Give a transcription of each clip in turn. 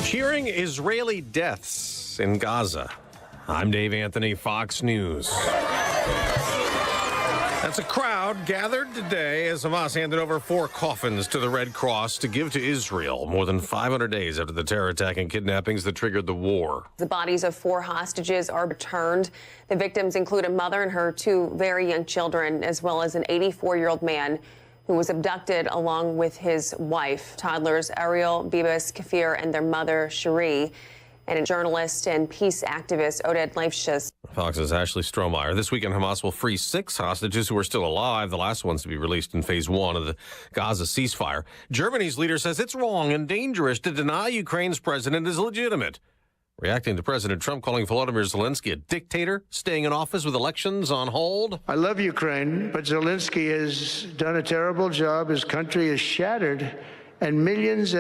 Cheering Israeli deaths in Gaza. I'm Dave Anthony, Fox News. That's a crowd gathered today as Hamas handed over 4 coffins to the Red Cross to give to Israel more than 500 days after the terror attack and kidnappings that triggered the war. The bodies of 4 hostages are returned. The victims include a mother and her 2 very young children, as well as an 84-year-old man who was abducted along with his wife, toddlers Ariel, Bibas, Kafir, and their mother, Cherie, and a journalist and peace activist, Oded Leifshitz. Fox's Ashley Strohmeyer. This weekend, Hamas will free 6 hostages who are still alive, the last ones to be released in phase 1 of the Gaza ceasefire. Germany's leader says it's wrong and dangerous to deny Ukraine's president is legitimate. Reacting to President Trump calling Volodymyr Zelensky a dictator, staying in office with elections on hold. I love Ukraine, but Zelensky has done a terrible job. His country is shattered, and millions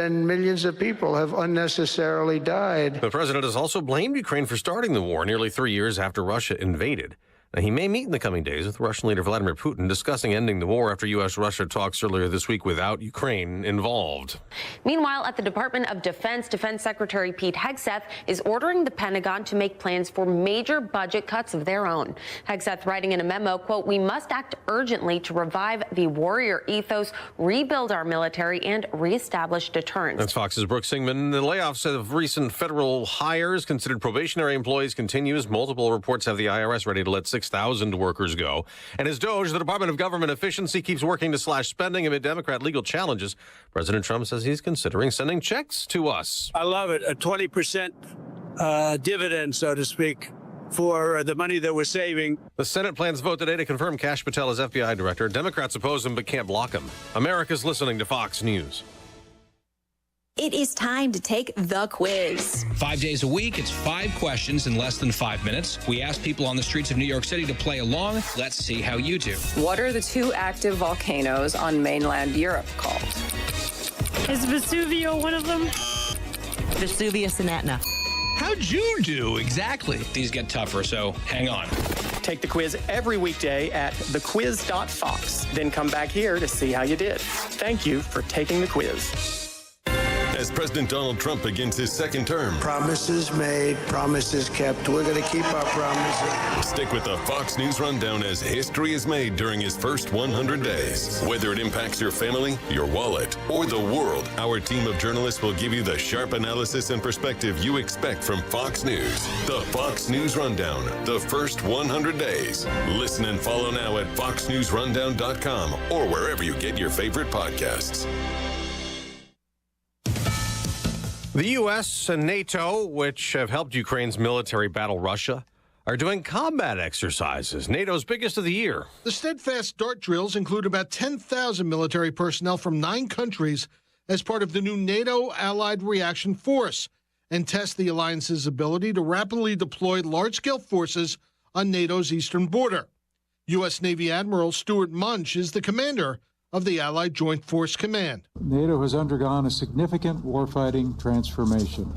of people have unnecessarily died. The president has also blamed Ukraine for starting the war nearly 3 years after Russia invaded. Now, he may meet in the coming days with Russian leader Vladimir Putin discussing ending the war after U.S.-Russia talks earlier this week without Ukraine involved. Meanwhile, at the Department of Defense, Defense Secretary Pete Hegseth is ordering the Pentagon to make plans for major budget cuts of their own. Hegseth writing in a memo, quote, "We must act urgently to revive the warrior ethos, rebuild our military, and reestablish deterrence." That's Fox's Brooke Singman. The layoffs of recent federal hires considered probationary employees continues. Multiple reports have the IRS ready to let 6,000 workers go. And as DOJ, the Department of Government Efficiency, keeps working to slash spending amid Democrat legal challenges, President Trump says he's considering sending checks to us. I love it. A 20% dividend, so to speak, for the money that we're saving. The Senate plans to vote today to confirm Kash Patel as FBI director. Democrats oppose him but can't block him. America's listening to Fox News. It is time to take the quiz. 5 days a week, it's 5 questions in less than 5 minutes. We ask people on the streets of New York City to play along. Let's see how you do. What are the 2 active volcanoes on mainland Europe called? Is Vesuvio one of them? Vesuvius and Etna. How'd you do? Exactly. These get tougher, so hang on. Take the quiz every weekday at thequiz.fox. Then come back here to see how you did. Thank you for taking the quiz. As President Donald Trump begins his second term. Promises made, promises kept. We're going to keep our promises. Stick with the Fox News Rundown as history is made during his first 100 days. Whether it impacts your family, your wallet, or the world, our team of journalists will give you the sharp analysis and perspective you expect from Fox News. The Fox News Rundown, the first 100 days. Listen and follow now at foxnewsrundown.com or wherever you get your favorite podcasts. The U.S. and NATO, which have helped Ukraine's military battle Russia, are doing combat exercises, NATO's biggest of the year. The Steadfast Dart drills include about 10,000 military personnel from 9 countries as part of the new NATO Allied Reaction Force and test the alliance's ability to rapidly deploy large-scale forces on NATO's eastern border. U.S. Navy Admiral Stuart Munch is the commander of the Allied Joint Force Command. NATO has undergone a significant warfighting transformation.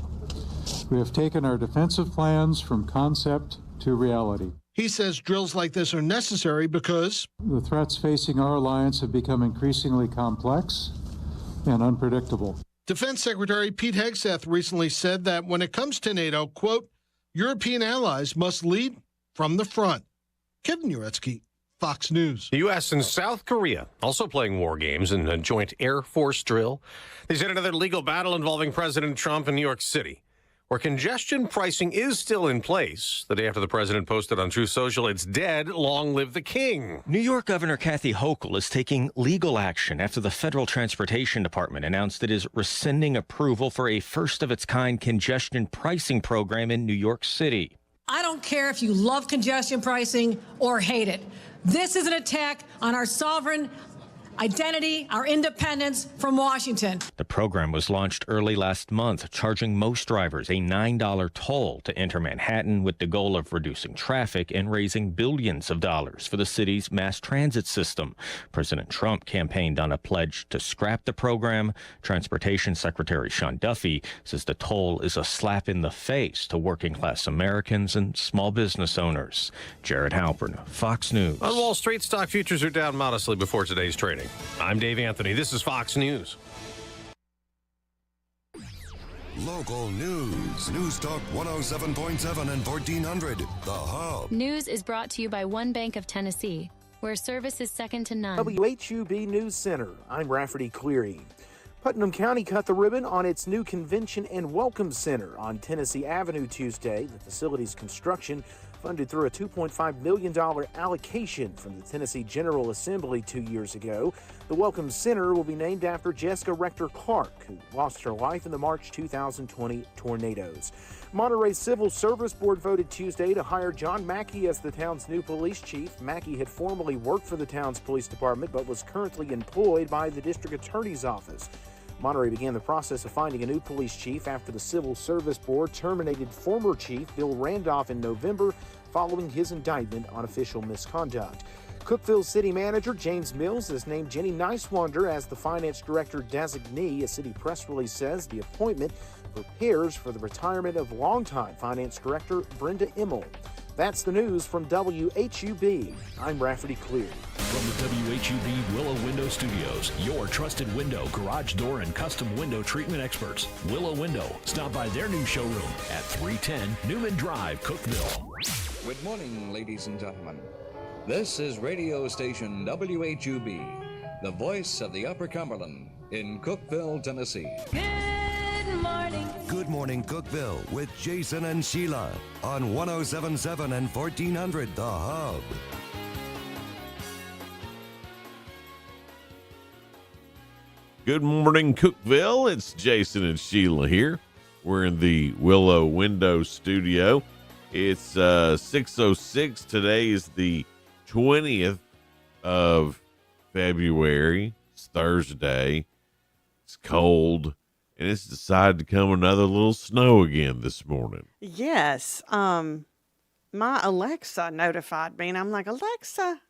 We have taken our defensive plans from concept to reality. He says drills like this are necessary because the threats facing our alliance have become increasingly complex and unpredictable. Defense Secretary Pete Hegseth recently said that when it comes to NATO, quote, European allies must lead from the front. Kevin Uretsky, Fox News. The U.S. and South Korea also playing war games in a joint Air Force drill. They said another legal battle involving President Trump in New York City, where congestion pricing is still in place. The day after the president posted on Truth Social, it's dead, long live the king. New York Governor Kathy Hochul is taking legal action after the Federal Transportation Department announced it is rescinding approval for a first-of-its-kind congestion pricing program in New York City. I don't care if you love congestion pricing or hate it. This is an attack on our sovereign identity, our independence from Washington. The program was launched early last month, charging most drivers a $9 toll to enter Manhattan with the goal of reducing traffic and raising billions of dollars for the city's mass transit system. President Trump campaigned on a pledge to scrap the program. Transportation Secretary Sean Duffy says the toll is a slap in the face to working-class Americans and small business owners. Jared Halpern, Fox News. On Wall Street, stock futures are down modestly before today's trading. I'm Dave Anthony. This is Fox News. Local news. News Talk 107.7 and 1400. The Hub. News is brought to you by One Bank of Tennessee, where service is second to none. WHUB News Center. I'm Rafferty Cleary. Putnam County cut the ribbon on its new Convention and Welcome Center on Tennessee Avenue Tuesday. The facility's construction funded through a $2.5 million allocation from the Tennessee General Assembly 2 years ago. The Welcome Center will be named after Jessica Rector Clark, who lost her life in the March 2020 tornadoes. Monterey Civil Service Board voted Tuesday to hire John Mackey as the town's new police chief. Mackey had formerly worked for the town's police department, but was currently employed by the district attorney's office. Monterey began the process of finding a new police chief after the Civil Service Board terminated former chief Bill Randolph in November following his indictment on official misconduct. Cookeville City Manager James Mills has named Jenny Nicewander as the finance director designee. A city press release says the appointment prepares for the retirement of longtime finance director Brenda Immel. That's the news from WHUB. I'm Rafferty Cleary. From the WHUB Willow Window Studios, your trusted window, garage door, and custom window treatment experts. Willow Window. Stop by their new showroom at 310 Newman Drive, Cookeville. Good morning, ladies and gentlemen. This is radio station WHUB, the voice of the Upper Cumberland in Cookeville, Tennessee. Good morning. Good Morning Cookeville with Jason and Sheila on 107.7 and 1400 The Hub. Good morning, Cookeville. It's Jason and Sheila here. We're in the Willow Window Studio. It's 6:06. Today is the 20th of February. It's Thursday. It's cold. And it's decided to come another little snow again this morning. Yes. My Alexa notified me, and I'm like, Alexa,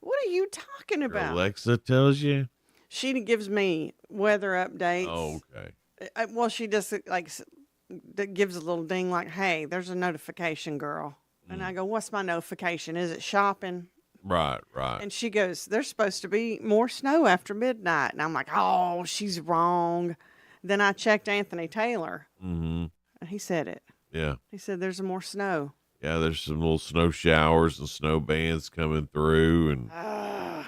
what are you talking about? Alexa tells you? She gives me weather updates. Oh, okay. Well, she just gives a little ding like, hey, there's a notification, girl. And I go, what's my notification? Is it shopping? Right. And she goes, there's supposed to be more snow after midnight. And I'm like, oh, she's wrong. Then I checked Anthony Taylor, and he said it. Yeah. He said there's more snow. Yeah, there's some little snow showers and snow bands coming through and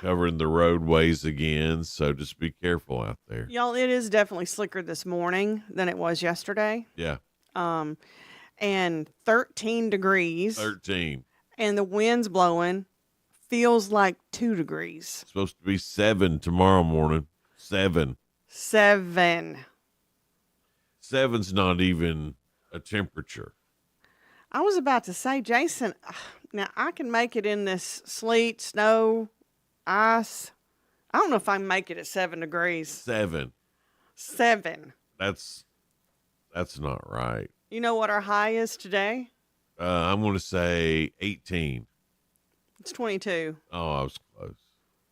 covering the roadways again. So just be careful out there. Y'all, it is definitely slicker this morning than it was yesterday. Yeah. And 13 degrees. 13. And the wind's blowing. Feels like 2 degrees. It's supposed to be 7 tomorrow morning. 7. 7's not even a temperature. I was about to say, Jason, now I can make it in this sleet, snow, ice. I don't know if I can make it at 7 degrees. 7. That's not right. You know what our high is today? I'm going to say 18. It's 22. Oh, I was close.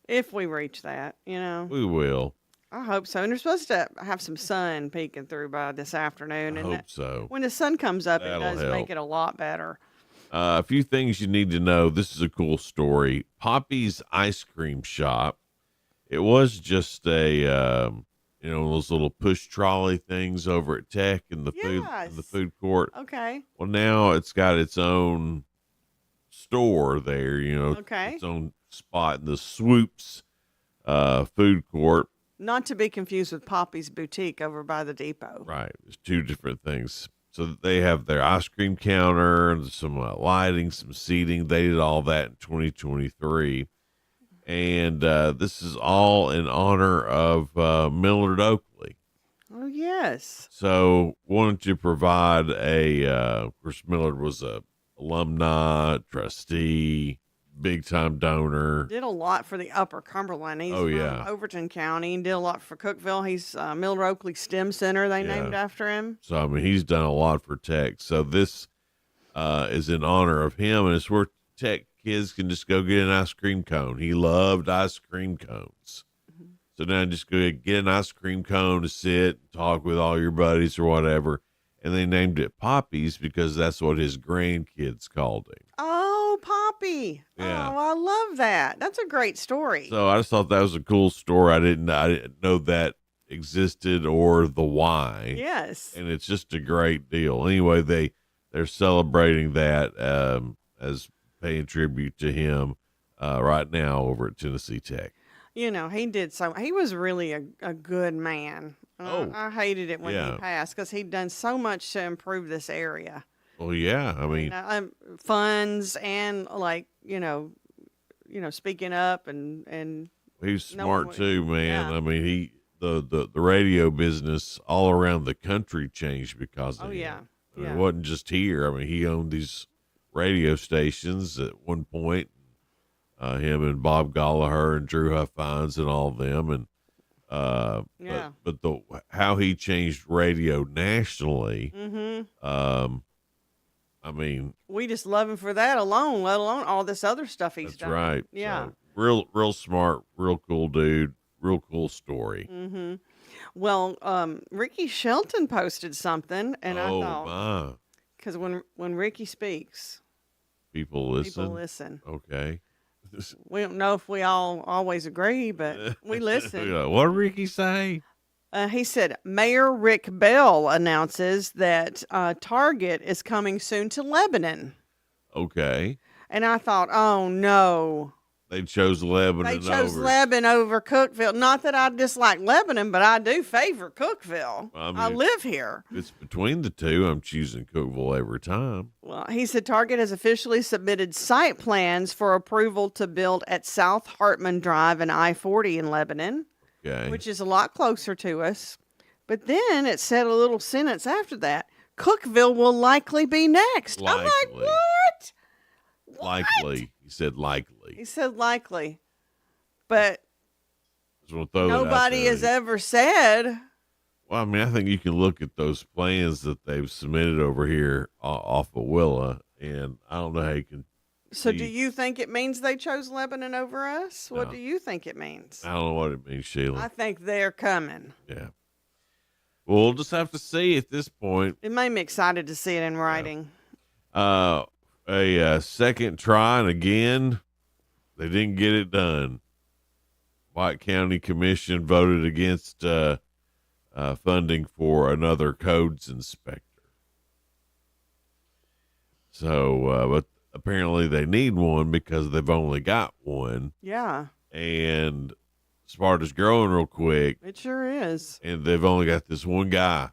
If we reach that, you know. We will. I hope so. And we're supposed to have some sun peeking through by this afternoon. I and hope so. When the sun comes up, That'll it does help. make it a lot better. A few things you need to know. This is a cool story. Poppy's Ice Cream Shop. It was just a, those little push trolley things over at Tech in the food court. Okay. Well, now it's got its own store there, Okay. its own spot in the Swoops food court. Not to be confused with Poppy's Boutique over by the depot. Right. There's two different things. So they have their ice cream counter and some lighting, some seating. They did all that in 2023. And this is all in honor of Millard Oakley. Oh, yes. So wanted to provide of course, Millard was a alumni, trustee, big-time donor. Did a lot for the Upper Cumberland. He's from Overton County and did a lot for Cookeville. He's Millard Oakley STEM Center they named after him. So, I mean, he's done a lot for Tech. So this is in honor of him, and it's where Tech kids can just go get an ice cream cone. He loved ice cream cones. So now just go get an ice cream cone to sit and talk with all your buddies or whatever. And they named it Poppy's because that's what his grandkids called him. Oh, Poppy. Yeah. Oh, I love that. That's a great story. So I just thought that was a cool story. I didn't know that existed or the why. Yes. And it's just a great deal. Anyway, they're celebrating that as paying tribute to him right now over at Tennessee Tech. You know, he was really a good man. I hated it when he passed because he'd done so much to improve this area. Well, yeah, I mean, funds and speaking up and he's smart too, man. Yeah. I mean, the radio business all around the country changed because of him. Yeah. I mean, it wasn't just here. I mean, he owned these radio stations at one point. Him and Bob Gallagher and Drew Huffines and all of them, and but how he changed radio nationally. Mm-hmm. I mean, we just love him for that alone, let alone all this other stuff he's done. That's right. Yeah. So, real smart, real cool dude, real cool story. Mm-hmm. Well, Ricky Shelton posted something, and I thought, because when Ricky speaks, people listen. People listen. Okay. We don't know if we all always agree, but we listen. What did Ricky say? He said, Mayor Rick Bell announces that Target is coming soon to Lebanon. Okay. And I thought, oh, no. They chose Lebanon over. They chose Lebanon over Cookeville. Not that I dislike Lebanon, but I do favor Cookeville. I mean, I live here. It's between the two. I'm choosing Cookeville every time. Well, he said Target has officially submitted site plans for approval to build at South Hartman Drive and I-40 in Lebanon, which is a lot closer to us. But then it said a little sentence after that, Cookeville will likely be next. Likely. I'm like, what? Likely. He said likely. He said likely. But nobody has ever said. Well, I mean, I think you can look at those plans that they've submitted over here off of Willa, and I don't know how you can. So do you think it means they chose Lebanon over us? What do you think it means? I don't know what it means, Sheila. I think they're coming. Yeah. Well, we'll just have to see at this point. It made me excited to see it in writing. A second try, and again, they didn't get it done. White County Commission voted against funding for another codes inspector. So, but apparently they need one because they've only got one. Yeah. And Sparta's growing real quick. It sure is. And they've only got this one guy.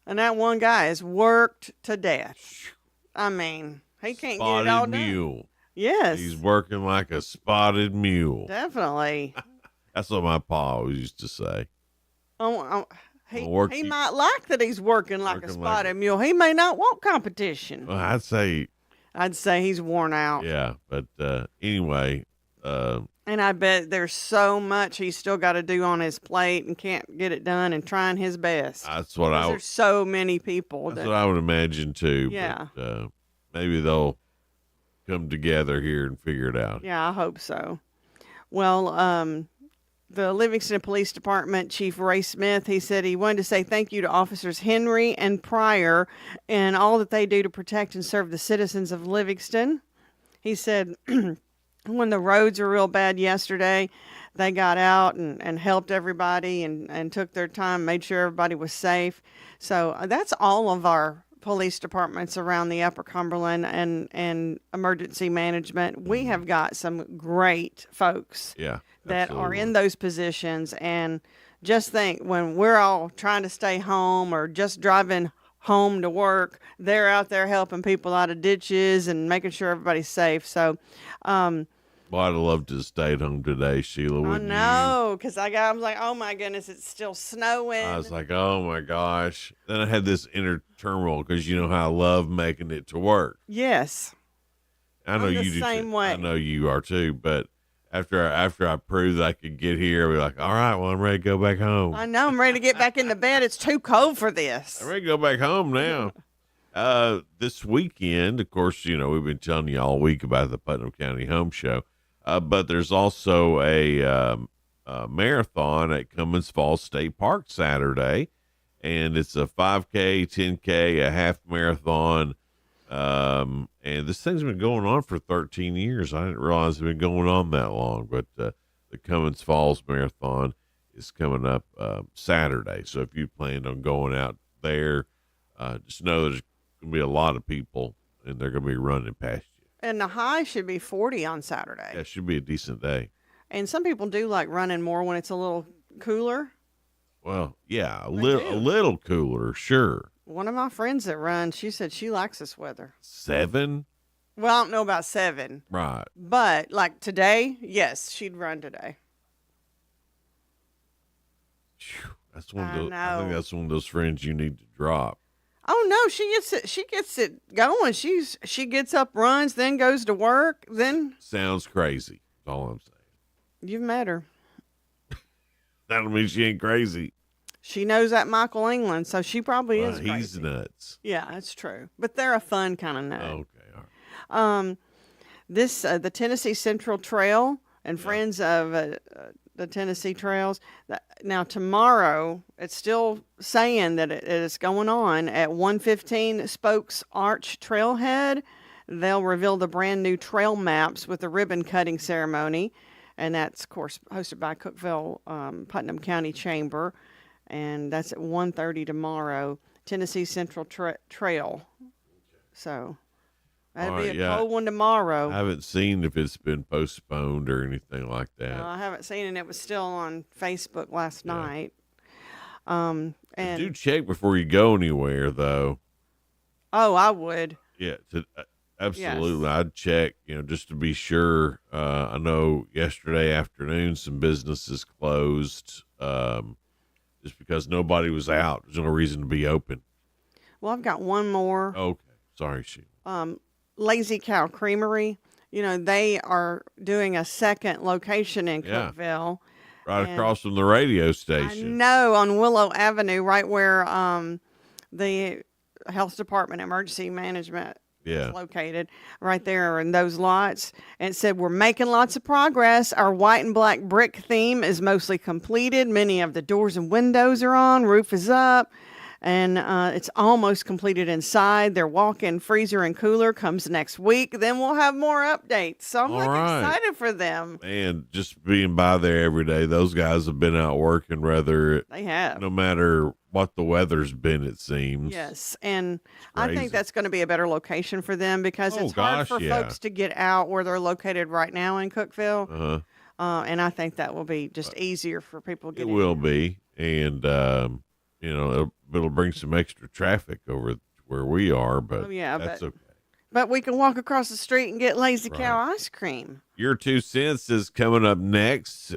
And that one guy is worked to death. I mean, he can't get it all done. Spotted mule. Yes. He's working like a spotted mule. Definitely. That's what my pa always used to say. He might like that he's working like a spotted mule. He may not want competition. Well, I'd say he's worn out. Yeah, but anyway. And I bet there's so much he's still got to do on his plate and can't get it done and trying his best. That's what there's so many people. That's what I would imagine too. Yeah. But, maybe they'll come together here and figure it out. Yeah, I hope so. Well, the Livingston Police Department Chief Ray Smith, he said he wanted to say thank you to Officers Henry and Pryor and all that they do to protect and serve the citizens of Livingston. He said when the roads were real bad yesterday, they got out and helped everybody and took their time, made sure everybody was safe. So that's all of our police departments around the Upper Cumberland and emergency management. We have got some great folks that are in those positions. And just think, when we're all trying to stay home or just driving home to work, they're out there helping people out of ditches and making sure everybody's safe. So, well, I'd love to stay at home today, Sheila. I know, because I was like, oh my goodness, it's still snowing. I was like, oh my gosh. Then I had this inner turmoil because you know how I love making it to work. Yes. I know I'm you the do. same way. I know you are too. But after I proved I could get here, I'll be like, all right, well, I'm ready to go back home. I know, I'm ready to get back into bed. It's too cold for this. I'm ready to go back home now. This weekend, of course, you know, we've been telling you all week about the Putnam County Home Show. But there's also a marathon at Cummins Falls State Park Saturday, and it's a 5K, 10K, a half marathon. And this thing's been going on for 13 years. I didn't realize it's been going on that long, but the Cummins Falls Marathon is coming up Saturday. So if you planned on going out there, just know there's going to be a lot of people, and they're going to be running past you. And the high should be 40 on Saturday. Yeah, it should be a decent day. And some people do like running more when it's a little cooler. Well, yeah, a little cooler, sure. One of my friends that runs, she said she likes this weather. 7? Well, I don't know about 7. Right. But like today, yes, she'd run today. That's one of those, I think that's one of those friends you need to drop. Oh no, she gets it going. She gets up, runs, then goes to work, then Sounds crazy. That's all I'm saying. You've met her. That don't mean she ain't crazy. She knows that Michael England, so she probably is crazy. He's nuts. Yeah, that's true. But they're a fun kind of nut. Okay, all right. This the Tennessee Central Trail and Friends of the Tennessee Trails. Now tomorrow, it's still saying that it is going on at 115 Spokes Arch Trailhead. They'll reveal the brand new trail maps with the ribbon cutting ceremony, and that's of course hosted by Cookeville Putnam County Chamber, and that's at 1:30 tomorrow. Tennessee Central Trail. So. That'll be a cold one tomorrow. I haven't seen if it's been postponed or anything like that. I haven't seen it. It was still on Facebook last night. And do check before you go anywhere, though. Oh, I would. Yeah, absolutely. Yes. I'd check, just to be sure. I know yesterday afternoon some businesses closed just because nobody was out. There's no reason to be open. Well, I've got one more. Okay. Sorry, Sheila. Lazy Cow Creamery. They are doing a second location in Cookeville. Right across from the radio station. I know, on Willow Avenue, right where the Health Department Emergency Management is located, right there in those lots. And it said, we're making lots of progress. Our white and black brick theme is mostly completed. Many of the doors and windows are on. Roof is up. And it's almost completed inside. Their walk-in freezer and cooler comes next week. Then we'll have more updates. So I'm excited for them. And just being by there every day, those guys have been out working, They have. No matter what the weather's been, it seems. Yes, and I think that's going to be a better location for them because it's hard for folks to get out where they're located right now in Cookeville. And I think that will be just easier for people to get in. It will be. And, it'll bring some extra traffic over where we are, but that's okay. But we can walk across the street and get Lazy Cow ice cream. Your 2 cents is coming up next.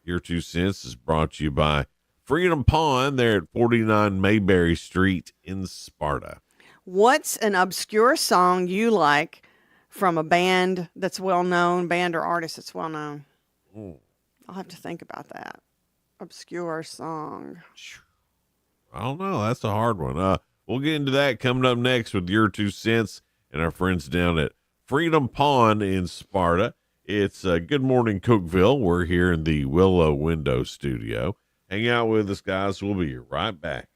Your 2 cents is brought to you by Freedom Pond. They're at 49 Mayberry Street in Sparta. What's an obscure song you like from a band that's well-known, band or artist that's well-known? I'll have to think about that. Obscure song. I don't know. That's a hard one. We'll get into that coming up next with Your 2 cents and our friends down at Freedom Pond in Sparta. It's Good Morning Cookeville. We're here in the Willow Window Studio. Hang out with us, guys. We'll be right back.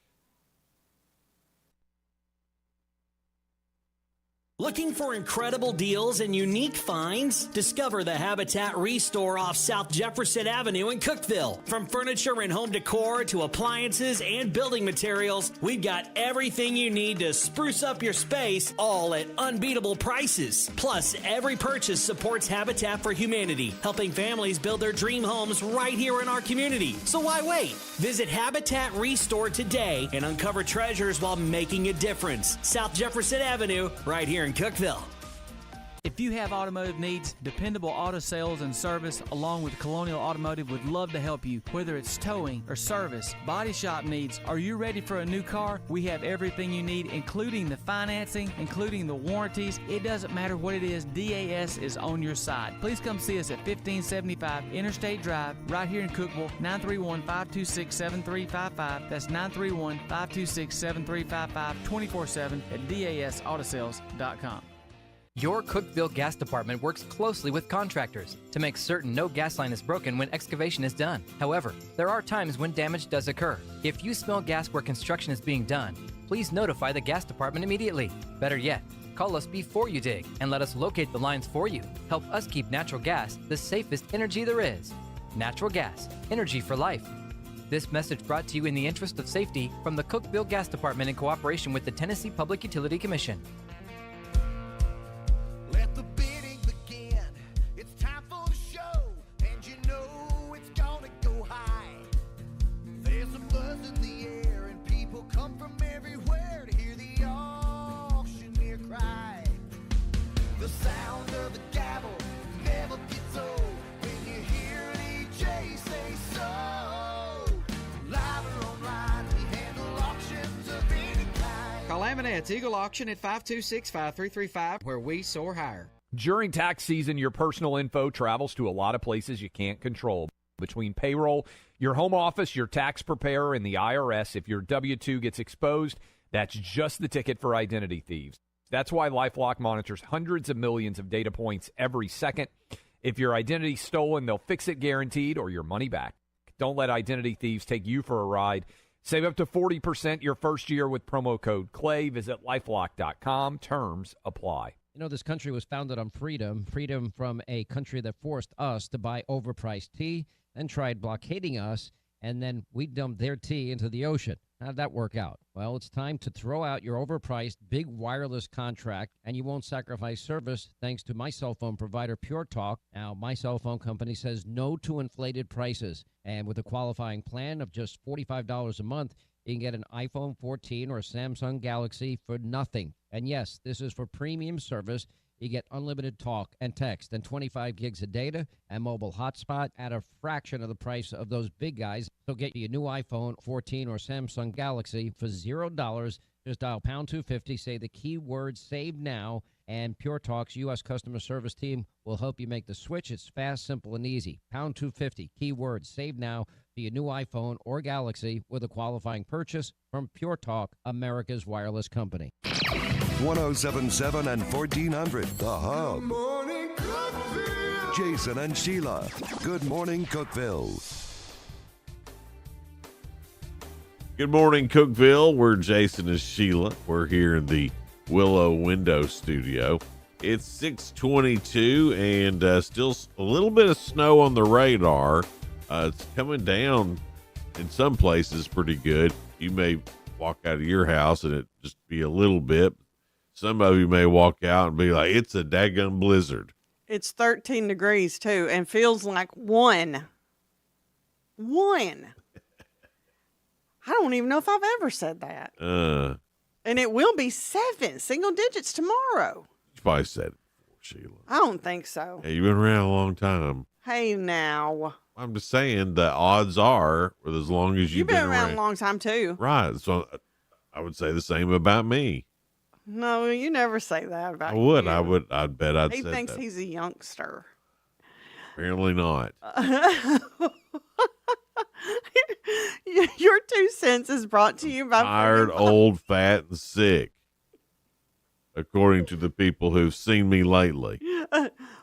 Looking for incredible deals and unique finds? Discover the Habitat Restore off South Jefferson Avenue in Cookeville. From furniture and home decor to appliances and building materials, we've got everything you need to spruce up your space, all at unbeatable prices. Plus, every purchase supports Habitat for Humanity, helping families build their dream homes right here in our community. So why wait? Visit Habitat Restore today and uncover treasures while making a difference. South Jefferson Avenue, right here in Cookeville. If you have automotive needs, Dependable Auto Sales and Service along with Colonial Automotive would love to help you. Whether it's towing or service, body shop needs, are you ready for a new car? We have everything you need, including the financing, including the warranties. It doesn't matter what it is, DAS is on your side. Please come see us at 1575 Interstate Drive right here in Cookeville, 931-526-7355. That's 931-526-7355, 24/7 at dasautosales.com. Your Cookeville Gas Department works closely with contractors to make certain no gas line is broken when excavation is done. However, there are times when damage does occur. If you smell gas where construction is being done, please notify the gas department immediately. Better yet, call us before you dig and let us locate the lines for you. Help us keep natural gas the safest energy there is. Natural gas, energy for life. This message brought to you in the interest of safety from the Cookeville Gas Department in cooperation with the Tennessee Public Utility Commission. Let the bidding begin. It's time for the show, and you know it's gonna go high. There's a buzz in the air, and people come from everywhere to hear the auctioneer cry. The sound of the gavel never gets old when you hear an EJ say so. Live or online, we handle auctions of any kind. Call Amanette's Eagle Auction at 526-5335, where we soar higher. During tax season, your personal info travels to a lot of places you can't control. Between payroll, your home office, your tax preparer, and the IRS, if your W-2 gets exposed, that's just the ticket for identity thieves. That's why LifeLock monitors hundreds of millions of data points every second. If your identity's stolen, they'll fix it guaranteed or your money back. Don't let identity thieves take you for a ride. Save up to 40% your first year with promo code CLAY. Visit lifelock.com. Terms apply. You know, this country was founded on freedom from a country that forced us to buy overpriced tea, then tried blockading us, and then we dumped their tea into the ocean. How did that work out? Well, it's time to throw out your overpriced big wireless contract, and you won't sacrifice service thanks to my cell phone provider, Pure Talk. Now, my cell phone company says no to inflated prices, and with a qualifying plan of just $45 a month, you can get an iPhone 14 or a Samsung Galaxy for nothing. And yes, this is for premium service. You get unlimited talk and text and 25 gigs of data and mobile hotspot at a fraction of the price of those big guys. So get your new iPhone 14 or Samsung Galaxy for $0. Just dial pound 250, say the keyword SAVE NOW, and Pure Talk's U.S. customer service team will help you make the switch. It's fast, simple, and easy. Pound 250, keyword SAVE NOW for your new iPhone or Galaxy with a qualifying purchase from Pure Talk, America's wireless company. 1077 and 1400, The Hub. Good morning, Cookeville. Jason and Sheila. Good morning, Cookeville. Good morning, Cookeville. We're Jason and Sheila. We're here in the Willow Window Studio. It's 6:22 and still a little bit of snow on the radar. It's coming down in some places pretty good. You may walk out of your house and it just be a little bit. Some of you may walk out and be like, it's a daggum blizzard. It's 13 degrees, too, and feels like one. I don't even know if I've ever said that. And it will be 7, single digits tomorrow. You probably said it before, Sheila. I don't think so. Hey, you've been around a long time. Hey, now. I'm just saying the odds are, with as long as you've been around a long time, too. Right. So I would say the same about me. No, you never say that about I would. you. I'd bet I'd say He thinks that. he's a youngster. Apparently not. Your 2 cents is brought to you by Tired, old, fat, and sick. According to the people who've seen me lately.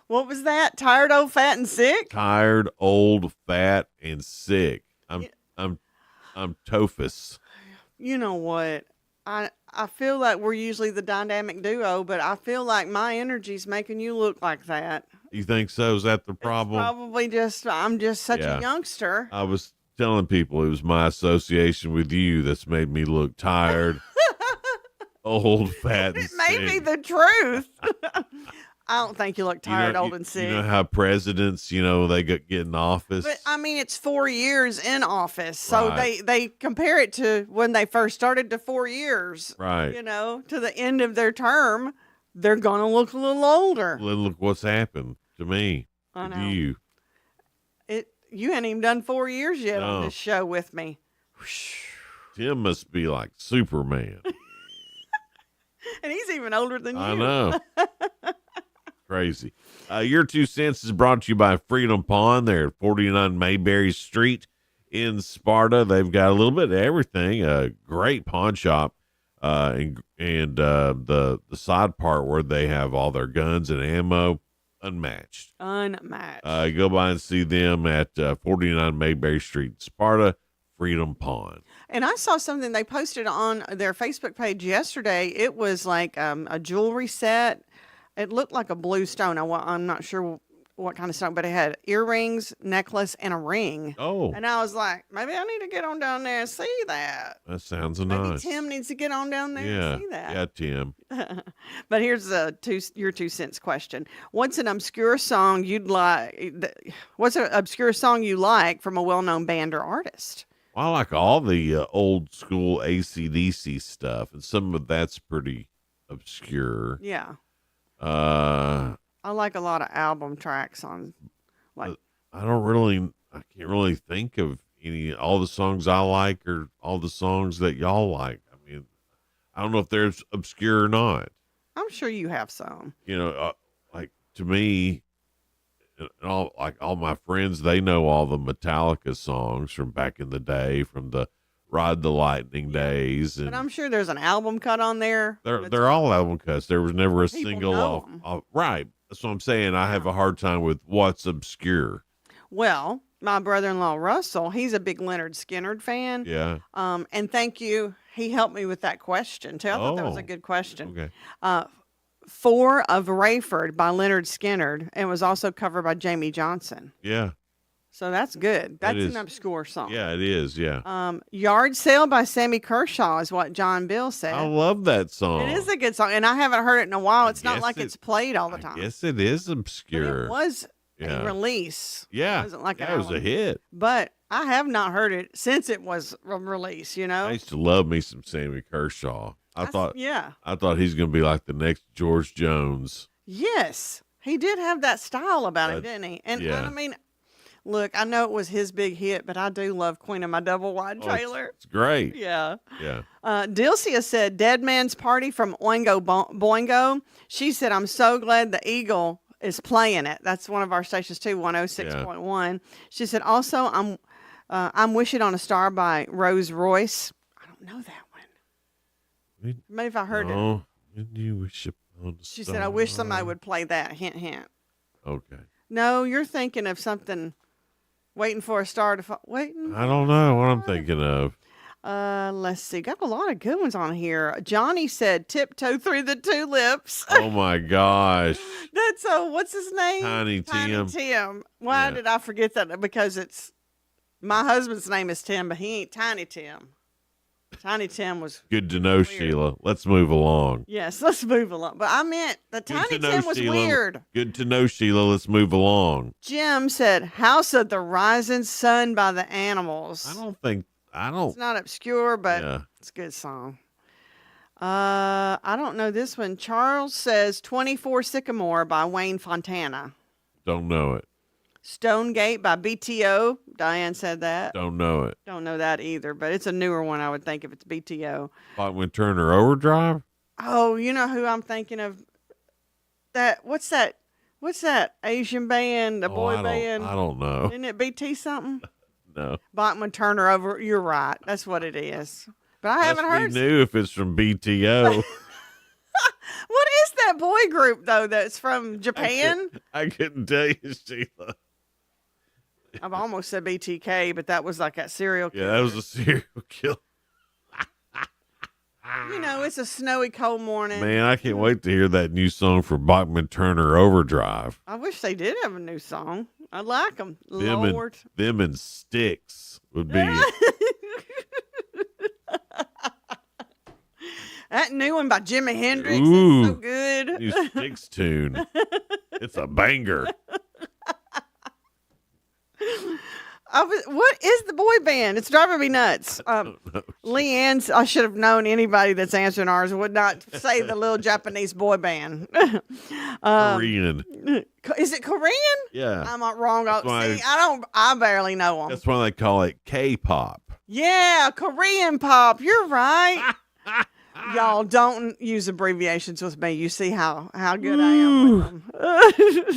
What was that? Tired, old, fat, and sick? Tired, old, fat, and sick. I'm Tophus. You know what? I feel like we're usually the dynamic duo, but I feel like my energy's making you look like that. You think so? Is that the problem? Probably just, I'm just such a youngster. I was telling people it was my association with you that's made me look tired, old, fat, and It may sick. be the truth. I don't think you look tired, old, and sick. You know how presidents, they get in office? But, I mean, it's 4 years in office. So Right. they compare it to when they first started to 4 years. Right. To the end of their term, they're going to look a little older. Look what's happened to me. I with know. you. You ain't even done 4 years yet on No. this show with me. Tim must be like Superman. And he's even older than you. I know. Crazy. Your 2 cents is brought to you by Freedom Pond. They're at 49 Mayberry Street in Sparta. They've got a little bit of everything. A great pawn shop, and the side part where they have all their guns and ammo, unmatched. Go by and see them at 49 Mayberry Street, Sparta. Freedom Pond. And I saw something they posted on their Facebook page yesterday. It was like a jewelry set. It looked like a blue stone. I'm not sure what kind of song, but it had earrings, necklace, and a ring. Oh. And I was like, maybe I need to get on down there and see that. That sounds Maybe nice. Tim needs to get on down there and see that. Yeah, Tim. But here's your 2 cents question. What's an obscure song you'd like? What's an obscure song you like from a well-known band or artist? Well, I like all the old school AC/DC stuff, and some of that's pretty obscure. Yeah. I I like a lot of album tracks on, like. I can't really think of all the songs I like or all the songs that y'all like. I mean, I don't know if they're obscure or not. I'm sure you have some. Like to me, all my friends, they know all the Metallica songs from back in the day, from the Ride the Lightning days, and But I'm sure there's an album cut on there. they're all album cuts. There was never a People single know off. Right. That's what I'm saying. I have a hard time with what's obscure. Well, my brother-in-law Russell, he's a big Leonard Skinner fan. Yeah. And thank you. He helped me with that question too. I thought that was a good question. Okay. 4 of Rayford by Leonard Skinner, and was also covered by Jamie Johnson. Yeah. So that's good. That That's is. an obscure song. Yeah, it is. Yeah. Yard Sale by Sammy Kershaw is what John Bill said. I love that song. It is a good song, and I haven't heard it in a while. It's not guess like it's played all the time. Yes, it is But obscure. it was Yeah. a release. Yeah. It wasn't like That was a hit. But I have not heard it since it was a release, I used to love me some Sammy Kershaw. I thought he's going to be like the next George Jones. Yes. He did have that style about him, didn't he? And yeah. I mean, look, I know it was his big hit, but I do love Queen of My Double Wide Trailer. It's great. Yeah. Yeah. Dilcia said, Dead Man's Party from Oingo Boingo. She said, I'm so glad the Eagle is playing it. That's one of our stations too, 106.1. She said, also, I'm Wishing on a Star by Rose Royce. I don't know that one. Maybe if I heard it. When you wish upon a She said, I wish somebody would play that. Hint, hint. Okay. No, you're thinking of something, Waiting for a Star to Fall. Waiting? I don't know what I'm thinking of. Let's see. Got a lot of good ones on here. Johnny said, Tiptoe Through the Tulips. Oh my gosh. That's what's his name? Tiny Tim. Why did I forget that? Because it's my husband's name is Tim, but he ain't Tiny Tim. Tiny Tim was Good to know, Sheila. Let's move along. Yes, let's move along. But I meant the Tiny Tim was Sheila. weird. Good to know, Sheila. Let's move along. Jim said, House of the Rising Sun by the Animals. I don't. It's not obscure, but it's a good song. I don't know this one. Charles says 24 Sycamore by Wayne Fontana. Don't know it. Stonegate by BTO. Diane said that. Don't know it. Don't know that either, but it's a newer one, I would think, if it's BTO. Bachman Turner Overdrive? Oh, you know who I'm thinking of? What's that Asian band, the boy band? I don't know. Isn't it BT something? No. Bachman Turner over. You're right. That's what it is. But I haven't heard. Be new if it's from BTO. What is that boy group though? That's from Japan. I couldn't tell you, Sheila. I've almost said BTK, but that was like that serial killer. Yeah, that was a serial killer. You know, it's a snowy, cold morning. Man, I can't wait to hear that new song for Bachman Turner Overdrive. I wish they did have a new song. I like them. Them Lord. and Sticks would be That new one by Jimi Hendrix Ooh, is so good. new Sticks tune. It's a banger. What is the boy band? It's driving me nuts. Leanne's, I should have known anybody that's answering ours would not say the little Japanese boy band. Korean. Is it Korean? Yeah. I'm not wrong. why- I barely know them. That's why they call it K-pop. Yeah, Korean pop. You're right. Y'all don't use abbreviations with me. You see how good I am with them.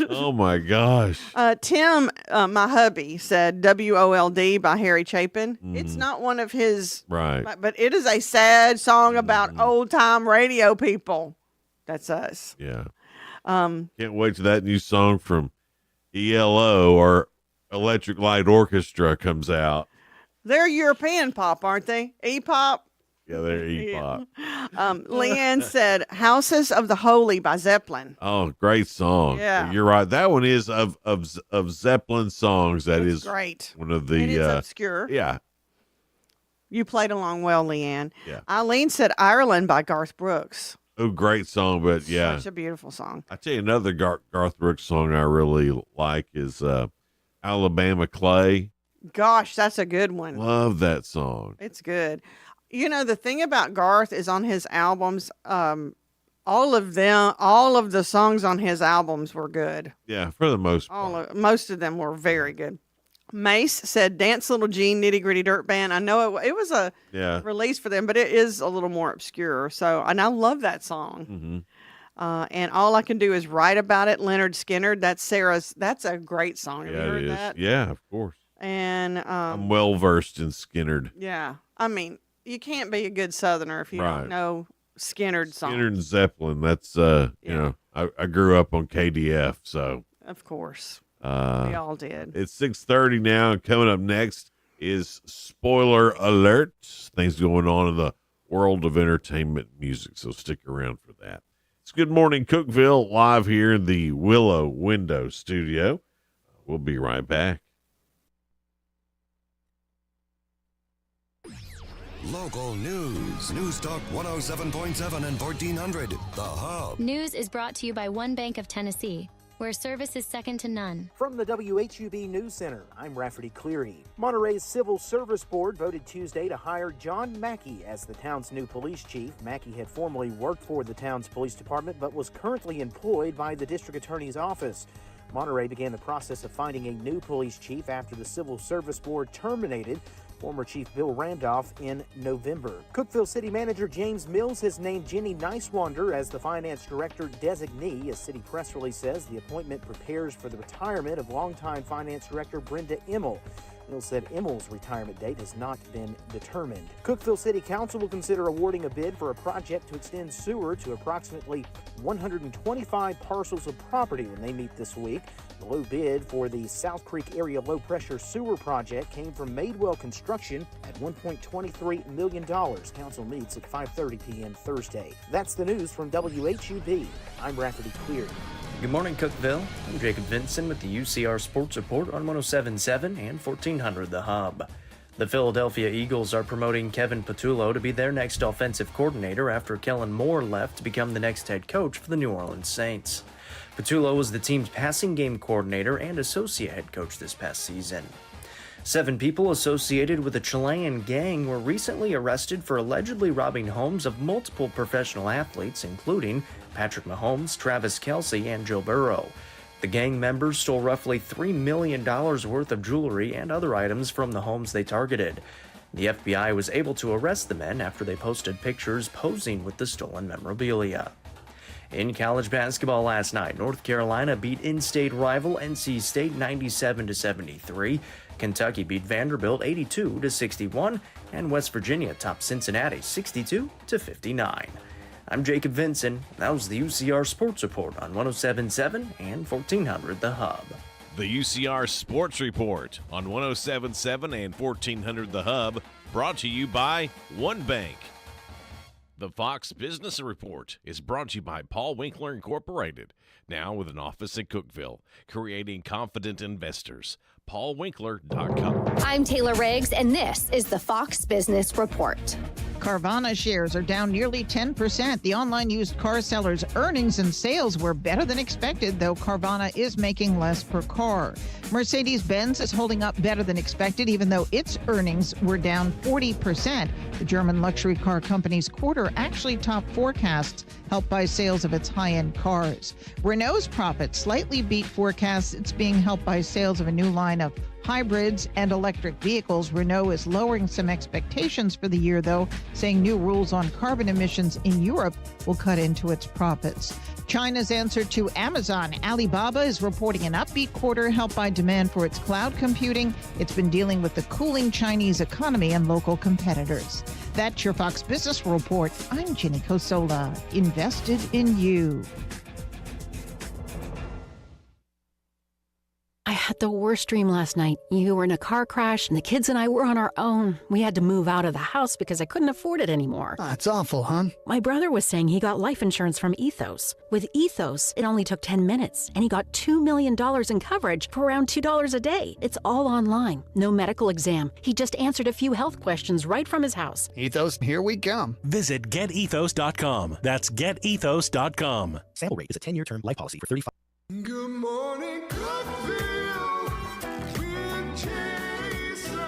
Oh my gosh. Tim, my hubby, said WOLD by Harry Chapin. It's not one of his, Right. but it is a sad song about old time radio people. That's us. Yeah. Can't wait till that new song from ELO or Electric Light Orchestra comes out. They're European pop, aren't they? E-pop. Yeah, they're E-pop. Leanne said Houses of the Holy by Zeppelin. Oh, great song. Yeah. You're right. That one is of Zeppelin songs. That is great. one of the And it's obscure. Yeah. You played along well, Leanne. Yeah. Eileen said Ireland by Garth Brooks. Oh, great song, but yeah. Such a beautiful song. I tell you another Garth Brooks song I really like is Alabama Clay. Gosh, that's a good one. Love that song. It's good. You know, the thing about Garth is on his albums, all of the songs on his albums were good. Yeah, for the most part. Most of them were very good. Mace said Dance Little Jean Nitty Gritty Dirt Band. I know it was a release for them, but it is a little more obscure. So, and I love that song. Mm-hmm. And All I Can Do Is Write About It, Leonard Skinner. That's a great song. Have you Yeah, heard it is. that? Yeah, of course. And I'm well versed in Skinnerd. yeah, I mean, you can't be a good Southerner if you don't know Skinnerd songs. Skinnerd and Zeppelin. That's you know, I grew up on KDF, so Of course. We all did. It's 6:30 now, and coming up next is spoiler alert. Things going on in the world of entertainment music, so stick around for that. It's Good Morning Cookeville, live here in the Willow Window Studio. We'll be right back. Local news. News Talk 107.7 and 1400. The Hub. News is brought to you by One Bank of Tennessee, where service is second to none. From the WHUB News Center, I'm Rafferty Cleary. Monterey's Civil Service Board voted Tuesday to hire John Mackey as the town's new police chief. Mackey had formerly worked for the town's police department, but was currently employed by the district attorney's office. Monterey began the process of finding a new police chief after the Civil Service Board terminated former Chief Bill Randolph in November. Cookeville City Manager James Mills has named Jenny Nicewander as the Finance Director designee. A city press release says the appointment prepares for the retirement of longtime Finance Director Brenda Emmel. Mills said Emmel's retirement date has not been determined. Cookeville City Council will consider awarding a bid for a project to extend sewer to approximately 125 parcels of property when they meet this week. The low bid for the South Creek Area Low Pressure Sewer Project came from Madewell Construction at $1.23 million. Council meets at 5:30 p.m. Thursday. That's the news from WHUB. I'm Rafferty Cleary. Good morning, Cookeville. I'm Jacob Vinson with the UCR Sports Report on 107.7 and 1400 The Hub. The Philadelphia Eagles are promoting Kevin Patullo to be their next offensive coordinator after Kellen Moore left to become the next head coach for the New Orleans Saints. Patullo was the team's passing game coordinator and associate head coach this past season. 7 people associated with a Chilean gang were recently arrested for allegedly robbing homes of multiple professional athletes, including Patrick Mahomes, Travis Kelce, and Joe Burrow. The gang members stole roughly $3 million worth of jewelry and other items from the homes they targeted. The FBI was able to arrest the men after they posted pictures posing with the stolen memorabilia. In college basketball last night, North Carolina beat in-state rival NC State 97-73. Kentucky beat Vanderbilt 82-61, and West Virginia topped Cincinnati 62-59. I'm Jacob Vinson. That was the UCR Sports Report on 107.7 and 1400 The Hub. The UCR Sports Report on 107.7 and 1400 The Hub, brought to you by One Bank. The Fox Business Report is brought to you by Paul Winkler Incorporated, now with an office in Cookeville, creating confident investors. PaulWinkler.com. I'm Taylor Riggs, and this is the Fox Business Report. Carvana shares are down nearly 10%. The online used car sellers' earnings and sales were better than expected, though Carvana is making less per car. Mercedes-Benz is holding up better than expected, even though its earnings were down 40%. The German luxury car company's quarter actually topped forecasts, helped by sales of its high-end cars. Renault's profits slightly beat forecasts. It's being helped by sales of a new line of hybrids and electric vehicles. Renault is lowering some expectations for the year, though, saying new rules on carbon emissions in Europe will cut into its profits. China's answer to Amazon, Alibaba, is reporting an upbeat quarter helped by demand for its cloud computing. It's been dealing with the cooling Chinese economy and local competitors. That's your Fox Business Report. I'm Jenny Cosola, invested in you. I had the worst dream last night. You were in a car crash, and the kids and I were on our own. We had to move out of the house because I couldn't afford it anymore. That's awful, hon. My brother was saying he got life insurance from Ethos. With Ethos, it only took 10 minutes, and he got $2 million in coverage for around $2 a day. It's all online. No medical exam. He just answered a few health questions right from his house. Ethos, here we come. Visit getethos.com. That's getethos.com. Sample rate is a 10-year term life policy for $35. Good morning, Cookeville, with Jason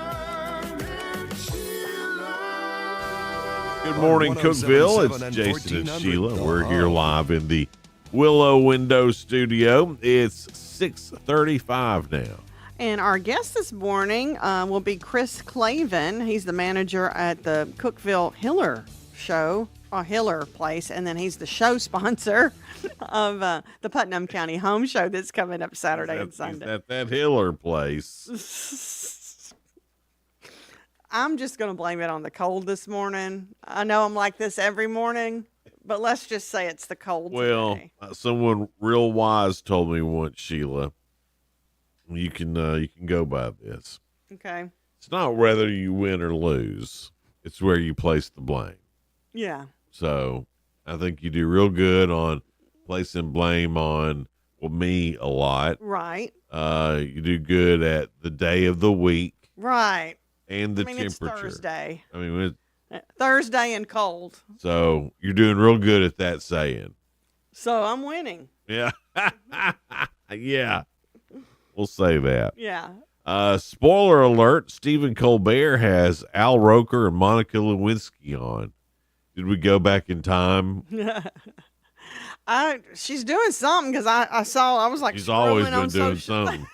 and Sheila. Good morning, Cookeville. It's Jason and Sheila. We're here live in the Willow Window Studio. It's 6:35 now. And our guest this morning will be Chris Clavin. He's the manager at the Cookeville Hiller show, Hiller place, and then he's the show sponsor of the Putnam County Home Show that's coming up Saturday and Sunday. At that Hiller place. I'm just going to blame it on the cold this morning. I know I'm like this every morning, but let's just say it's the cold today. Someone real wise told me once, Sheila, you can go by this. Okay. It's not whether you win or lose. It's where you place the blame. Yeah. So I think you do real good on placing blame on, me a lot. Right. You do good at the day of the week. Right. And the temperature. It's Thursday. Thursday and cold. So you're doing real good at that saying. So I'm winning. Yeah. Yeah. We'll say that. Yeah. Spoiler alert, Stephen Colbert has Al Roker and Monica Lewinsky on. Did we go back in time? She's doing something because I was like, she's always been doing something.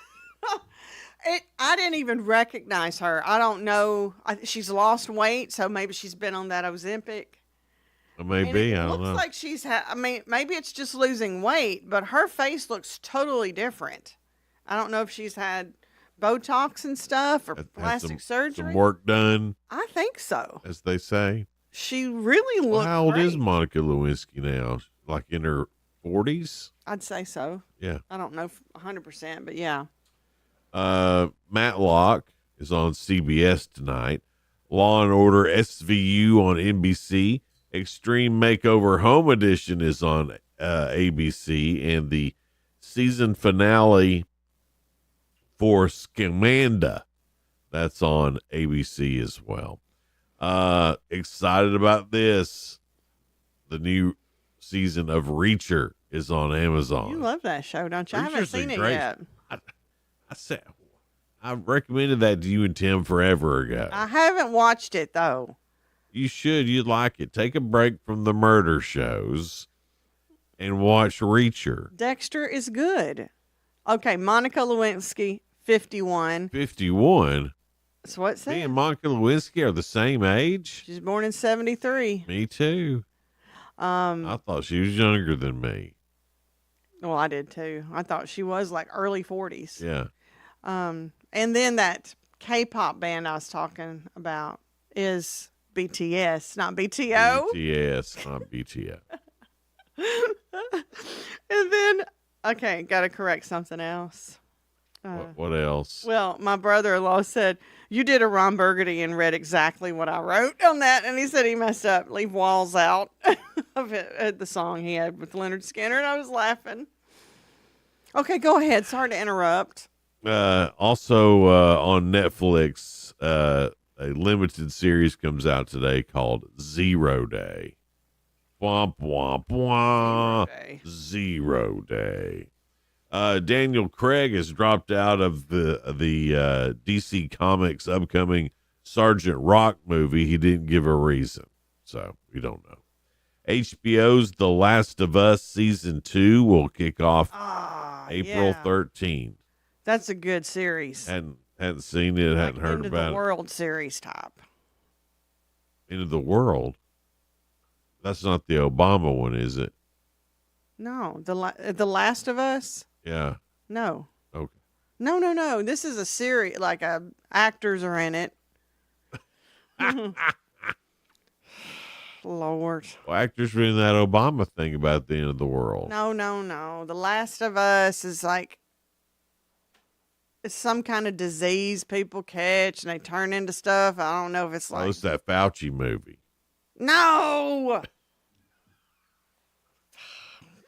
I didn't even recognize her. I don't know. She's lost weight, so maybe she's been on that Ozempic. Maybe, I don't know. Looks like she's maybe it's just losing weight, but her face looks totally different. I don't know if she's had Botox and stuff or plastic surgery. Some work done. I think so. As they say. She really looks How old great. is Monica Lewinsky now? Like in her 40s? I'd say so. Yeah. I don't know 100%, but yeah. Matlock is on CBS tonight. Law and Order SVU on NBC. Extreme Makeover Home Edition is on ABC. And the season finale for Scamanda, that's on ABC as well. Excited about this. The new season of Reacher is on Amazon. You love that show, don't you? I haven't Reacher's seen it great. yet. I recommended that to you and Tim forever ago. I haven't watched it, though. You should. You'd like it. Take a break from the murder shows and watch Reacher. Dexter is good. Okay, Monica Lewinsky, 51. 51? That's what it said. Me and Monica Lewinsky are the same age? She's born in 73. Me too. I thought she was younger than me. Well, I did too. I thought she was like early 40s. Yeah. And then that K-pop band I was talking about is BTS, not BTO. BTS, not BTO. And then, okay, got to correct something else. What else? Well, my brother-in-law said, you did a Ron Burgundy and read exactly what I wrote on that. And he said he messed up, leave walls out of it, the song he had with Leonard Skinner. And I was laughing. Okay, go ahead. Sorry to interrupt. Also on Netflix, a limited series comes out today called 0 Day. Womp, womp, womp. 0 Day. Daniel Craig has dropped out of the DC Comics upcoming Sergeant Rock movie. He didn't give a reason, so we don't know. HBO's The Last of Us Season 2 will kick off April 13th. That's a good series. Hadn't seen it, hadn't heard End of about the it. World series type. End of the World? That's not the Obama one, is it? No, the Last of Us. Yeah. No. Okay. No. This is a series. Like actors are in it. Lord. Well, actors were in that Obama thing about the end of the world. No. The Last of Us is like it's some kind of disease people catch and they turn into stuff. I don't know if it's like. Oh, it's that Fauci movie. No!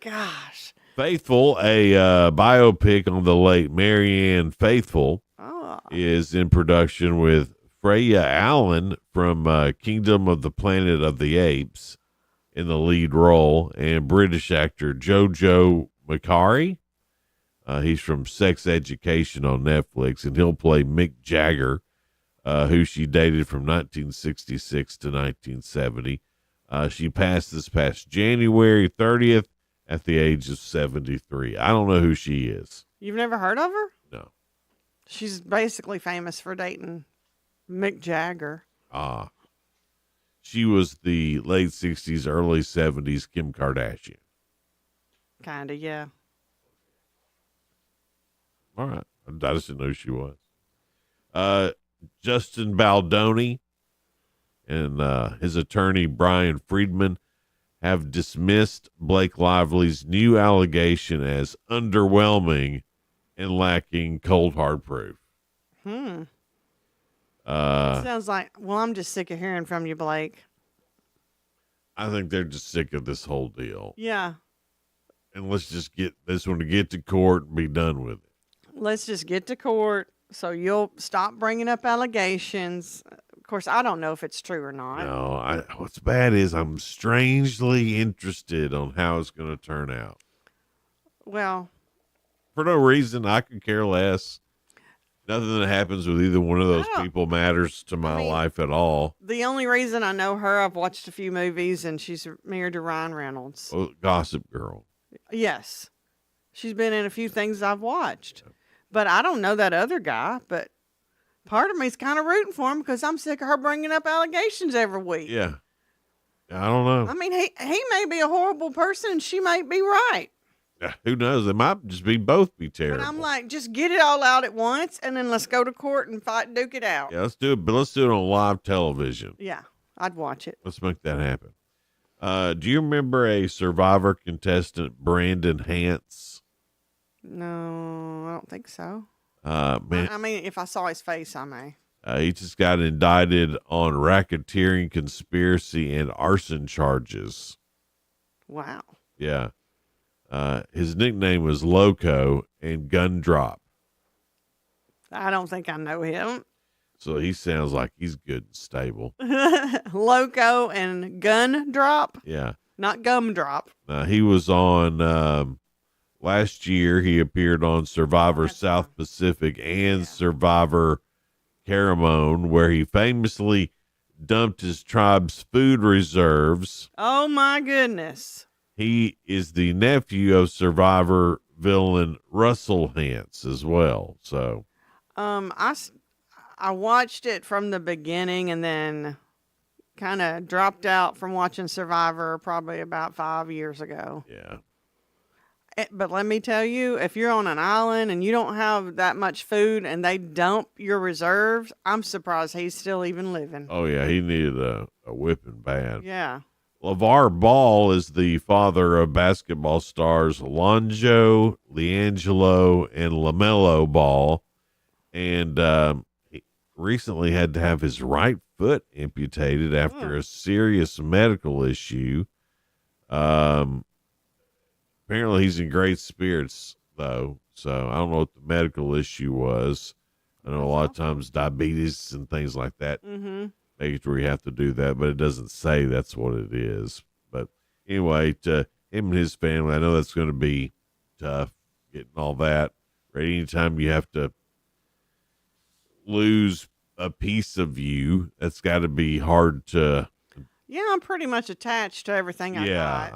Gosh. Faithful, a biopic on the late Marianne Faithfull, is in production with Freya Allen from Kingdom of the Planet of the Apes in the lead role, and British actor Jojo Macari. He's from Sex Education on Netflix, and he'll play Mick Jagger, who she dated from 1966 to 1970. She passed this past January 30th at the age of 73. I don't know who she is. You've never heard of her? No. She's basically famous for dating Mick Jagger. She was the late 60s, early 70s Kim Kardashian. Kind of, yeah. All right. I just didn't know who she was. Justin Baldoni and his attorney, Brian Friedman, have dismissed Blake Lively's new allegation as underwhelming and lacking cold hard proof. Sounds like, well, I'm just sick of hearing from you, Blake. I think they're just sick of this whole deal. Yeah. And let's just get this one to get to court and be done with it. Let's just get to court so you'll stop bringing up allegations. Of course, I don't know if it's true or not. No, what's bad is I'm strangely interested on how it's going to turn out. Well, for no reason, I could care less. Nothing that happens with either one of those people matters to my life at all. The only reason I know her, I've watched a few movies, and she's married to Ryan Reynolds. Oh, Gossip Girl. Yes. She's been in a few things I've watched. But I don't know that other guy, but part of me's kind of rooting for him because I'm sick of her bringing up allegations every week. Yeah. I don't know. I mean, he may be a horrible person, and she might be right. Who knows? They might just both be terrible. But I'm like, just get it all out at once, and then let's go to court and duke it out. Yeah, let's do it. But let's do it on live television. Yeah, I'd watch it. Let's make that happen. Do you remember a Survivor contestant, Brandon Hance? No, I don't think so. Man, I mean, if I saw his face, I may. he just got indicted on racketeering, conspiracy, and arson charges. Wow. Yeah. His nickname was Loco and Gun Drop. I don't think I know him. So he sounds like he's good and stable. Loco and Gun Drop? Yeah. Not Gum Drop. He was on, last year, he appeared on Survivor South Pacific and Survivor Caramone, where he famously dumped his tribe's food reserves. Oh, my goodness. He is the nephew of Survivor villain Russell Hance as well. So, I watched it from the beginning and then kind of dropped out from watching Survivor probably about 5 years ago. Yeah. But let me tell you, if you're on an island and you don't have that much food and they dump your reserves, I'm surprised he's still even living. Oh, yeah, he needed a whipping bad. Yeah. LeVar Ball is the father of basketball stars Lonzo, LiAngelo, and LaMelo Ball. And he recently had to have his right foot amputated after a serious medical issue. Apparently he's in great spirits, though. So I don't know what the medical issue was. I know a lot of times diabetes and things like that. Mm-hmm. Make it where you have to do that, but it doesn't say that's what it is. But anyway, to him and his family, I know that's going to be tough getting all that. Right? Anytime you have to lose a piece of you, that's got to be hard to. Yeah, I'm pretty much attached to everything I got.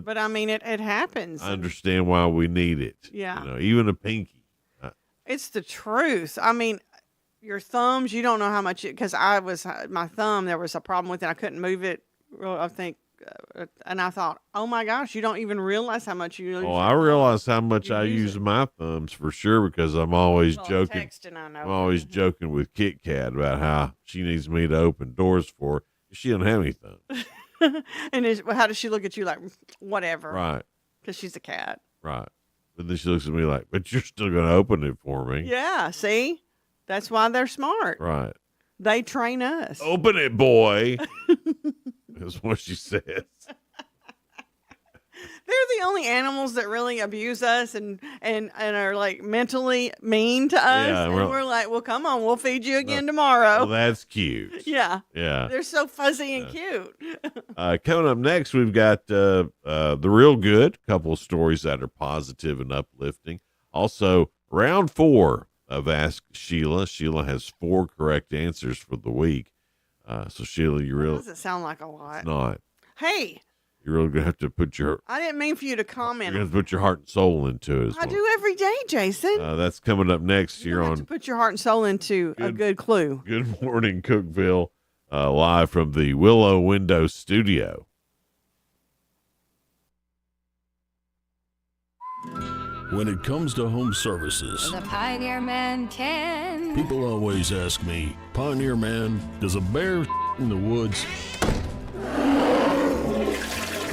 But I mean, it happens. I understand why we need it. Yeah. You know, even a pinky. It's the truth. I mean, your thumbs, you don't know how much, because my thumb, there was a problem with it. I couldn't move it, I think. And I thought, oh my gosh, you don't even realize how much you lose. Oh, I realize how much I use my thumbs for sure, because I'm always joking. I'm always joking with Kit Kat about how she needs me to open doors for her. She don't have any thumbs. And how does she look at you like, whatever? Right. Because she's a cat. Right. But then she looks at me like, but you're still going to open it for me. Yeah, see? That's why they're smart. Right. They train us. Open it, boy. That's what she says. They're the only animals that really abuse us and are like mentally mean to us. Yeah, and well- we're like, well, come on, we'll feed you again tomorrow. Well, that's cute. Yeah. Yeah. They're so fuzzy and cute. Coming up next, we've got the real good, couple of stories that are positive and uplifting. Also, round 4 of Ask Sheila. Sheila has 4 correct answers for the week. So, Sheila, you really Doesn't sound like a lot. not. Hey, You're really gonna have to put your I didn't mean for you to comment. you're gonna have to put your heart and soul into it. as I well. do every day, Jason. That's coming up next here You have on to put your heart and soul into a good clue. Good Morning Cookeville, live from the Willow Window Studio. When it comes to home services, The Pioneer Man can. people always ask me, Pioneer Man, does a bear in the woods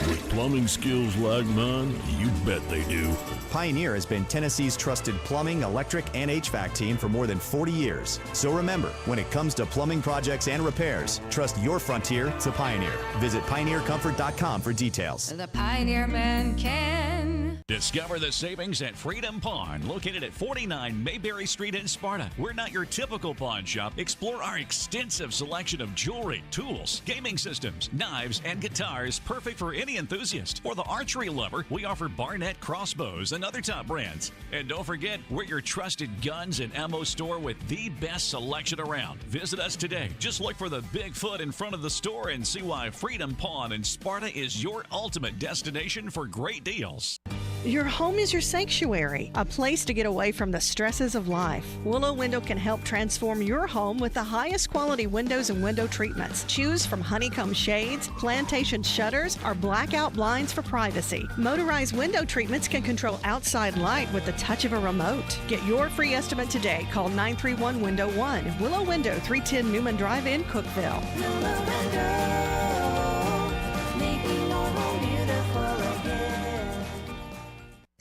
with plumbing skills like mine? You bet they do. Pioneer has been Tennessee's trusted plumbing, electric, and HVAC team for more than 40 years. So remember, when it comes to plumbing projects and repairs, trust your frontier to Pioneer. Visit pioneercomfort.com for details. The Pioneer Man can. Discover the savings at Freedom Pawn, located at 49 Mayberry Street in Sparta. We're not your typical pawn shop. Explore our extensive selection of jewelry, tools, gaming systems, knives, and guitars, perfect for any enthusiast. For the archery lover, we offer Barnett crossbows and other top brands. And don't forget, we're your trusted guns and ammo store with the best selection around. Visit us today. Just look for the Bigfoot in front of the store and see why Freedom Pawn in Sparta is your ultimate destination for great deals. Your home is your sanctuary, a place to get away from the stresses of life. Willow Window can help transform your home with the highest quality windows and window treatments. Choose from honeycomb shades, plantation shutters, or blackout blinds for privacy. Motorized window treatments can control outside light with the touch of a remote. Get your free estimate today. Call 931-WINDOW-1. Willow Window, 310 Newman Drive in Cookeville.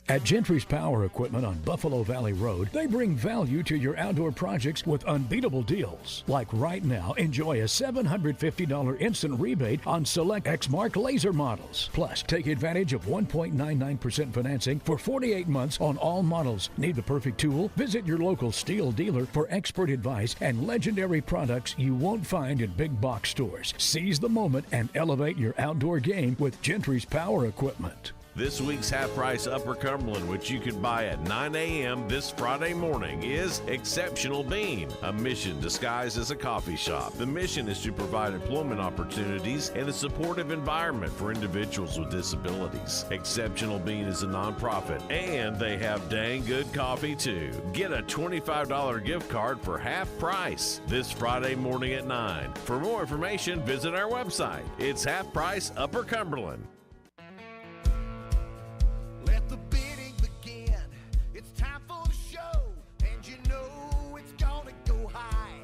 At Gentry's Power Equipment on Buffalo Valley Road, they bring value to your outdoor projects with unbeatable deals. Like right now, enjoy a $750 instant rebate on select Exmark laser models. Plus, take advantage of 1.99% financing for 48 months on all models. Need the perfect tool? Visit your local steel dealer for expert advice and legendary products you won't find in big box stores. Seize the moment and elevate your outdoor game with Gentry's Power Equipment. This week's half price Upper Cumberland, which you can buy at 9 a.m. this Friday morning, is Exceptional Bean, a mission disguised as a coffee shop. The mission is to provide employment opportunities and a supportive environment for individuals with disabilities. Exceptional Bean is a nonprofit, and they have dang good coffee too. Get a $25 gift card for half price this Friday morning at 9. For more information, visit our website. It's half price Upper Cumberland. Let the bidding begin. It's time for the show, and you know it's gonna go high.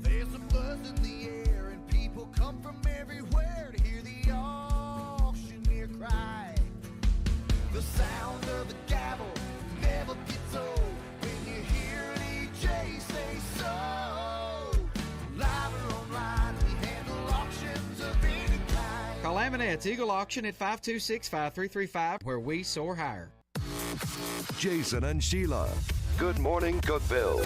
There's a buzz in the air, and people come from everywhere to hear the auctioneer cry. The sound of the gavel never gets old when you hear an EJ say so. Live or online, we handle auctions of any kind. Call Aminette's Eagle Auction at 526-5335, where we soar higher. Jason and Sheila. Good morning, Cookeville.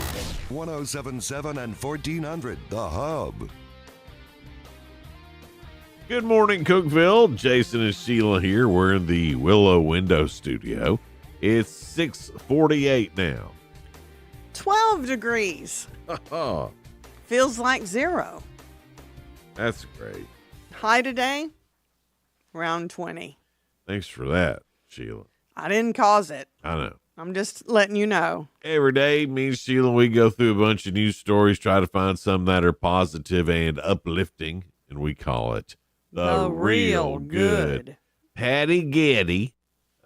1077 and 1400, The Hub. Good morning, Cookeville. Jason and Sheila here. We're in the Willow Window Studio. It's 6:48 now. 12 degrees. Oh, Feels like 0. that's great. High today, around 20. Thanks for that, Sheila. I didn't cause it. I know. I'm just letting you know. Every day, me and Sheila, we go through a bunch of news stories, try to find some that are positive and uplifting, and we call it The Real Good. Patty Getty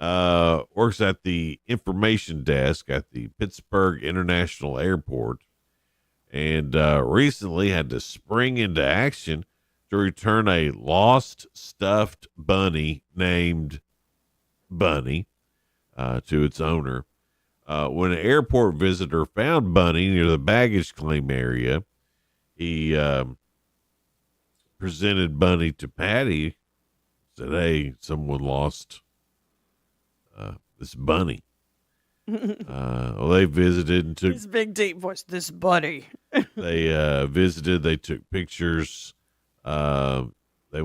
works at the information desk at the Pittsburgh International Airport, and recently had to spring into action to return a lost stuffed bunny named Bunny. to its owner. When an airport visitor found Bunny near the baggage claim area, he presented Bunny to Patty, said, "Hey, someone lost this bunny." Well, they visited and took His big deep voice. This buddy. they visited. They took pictures. They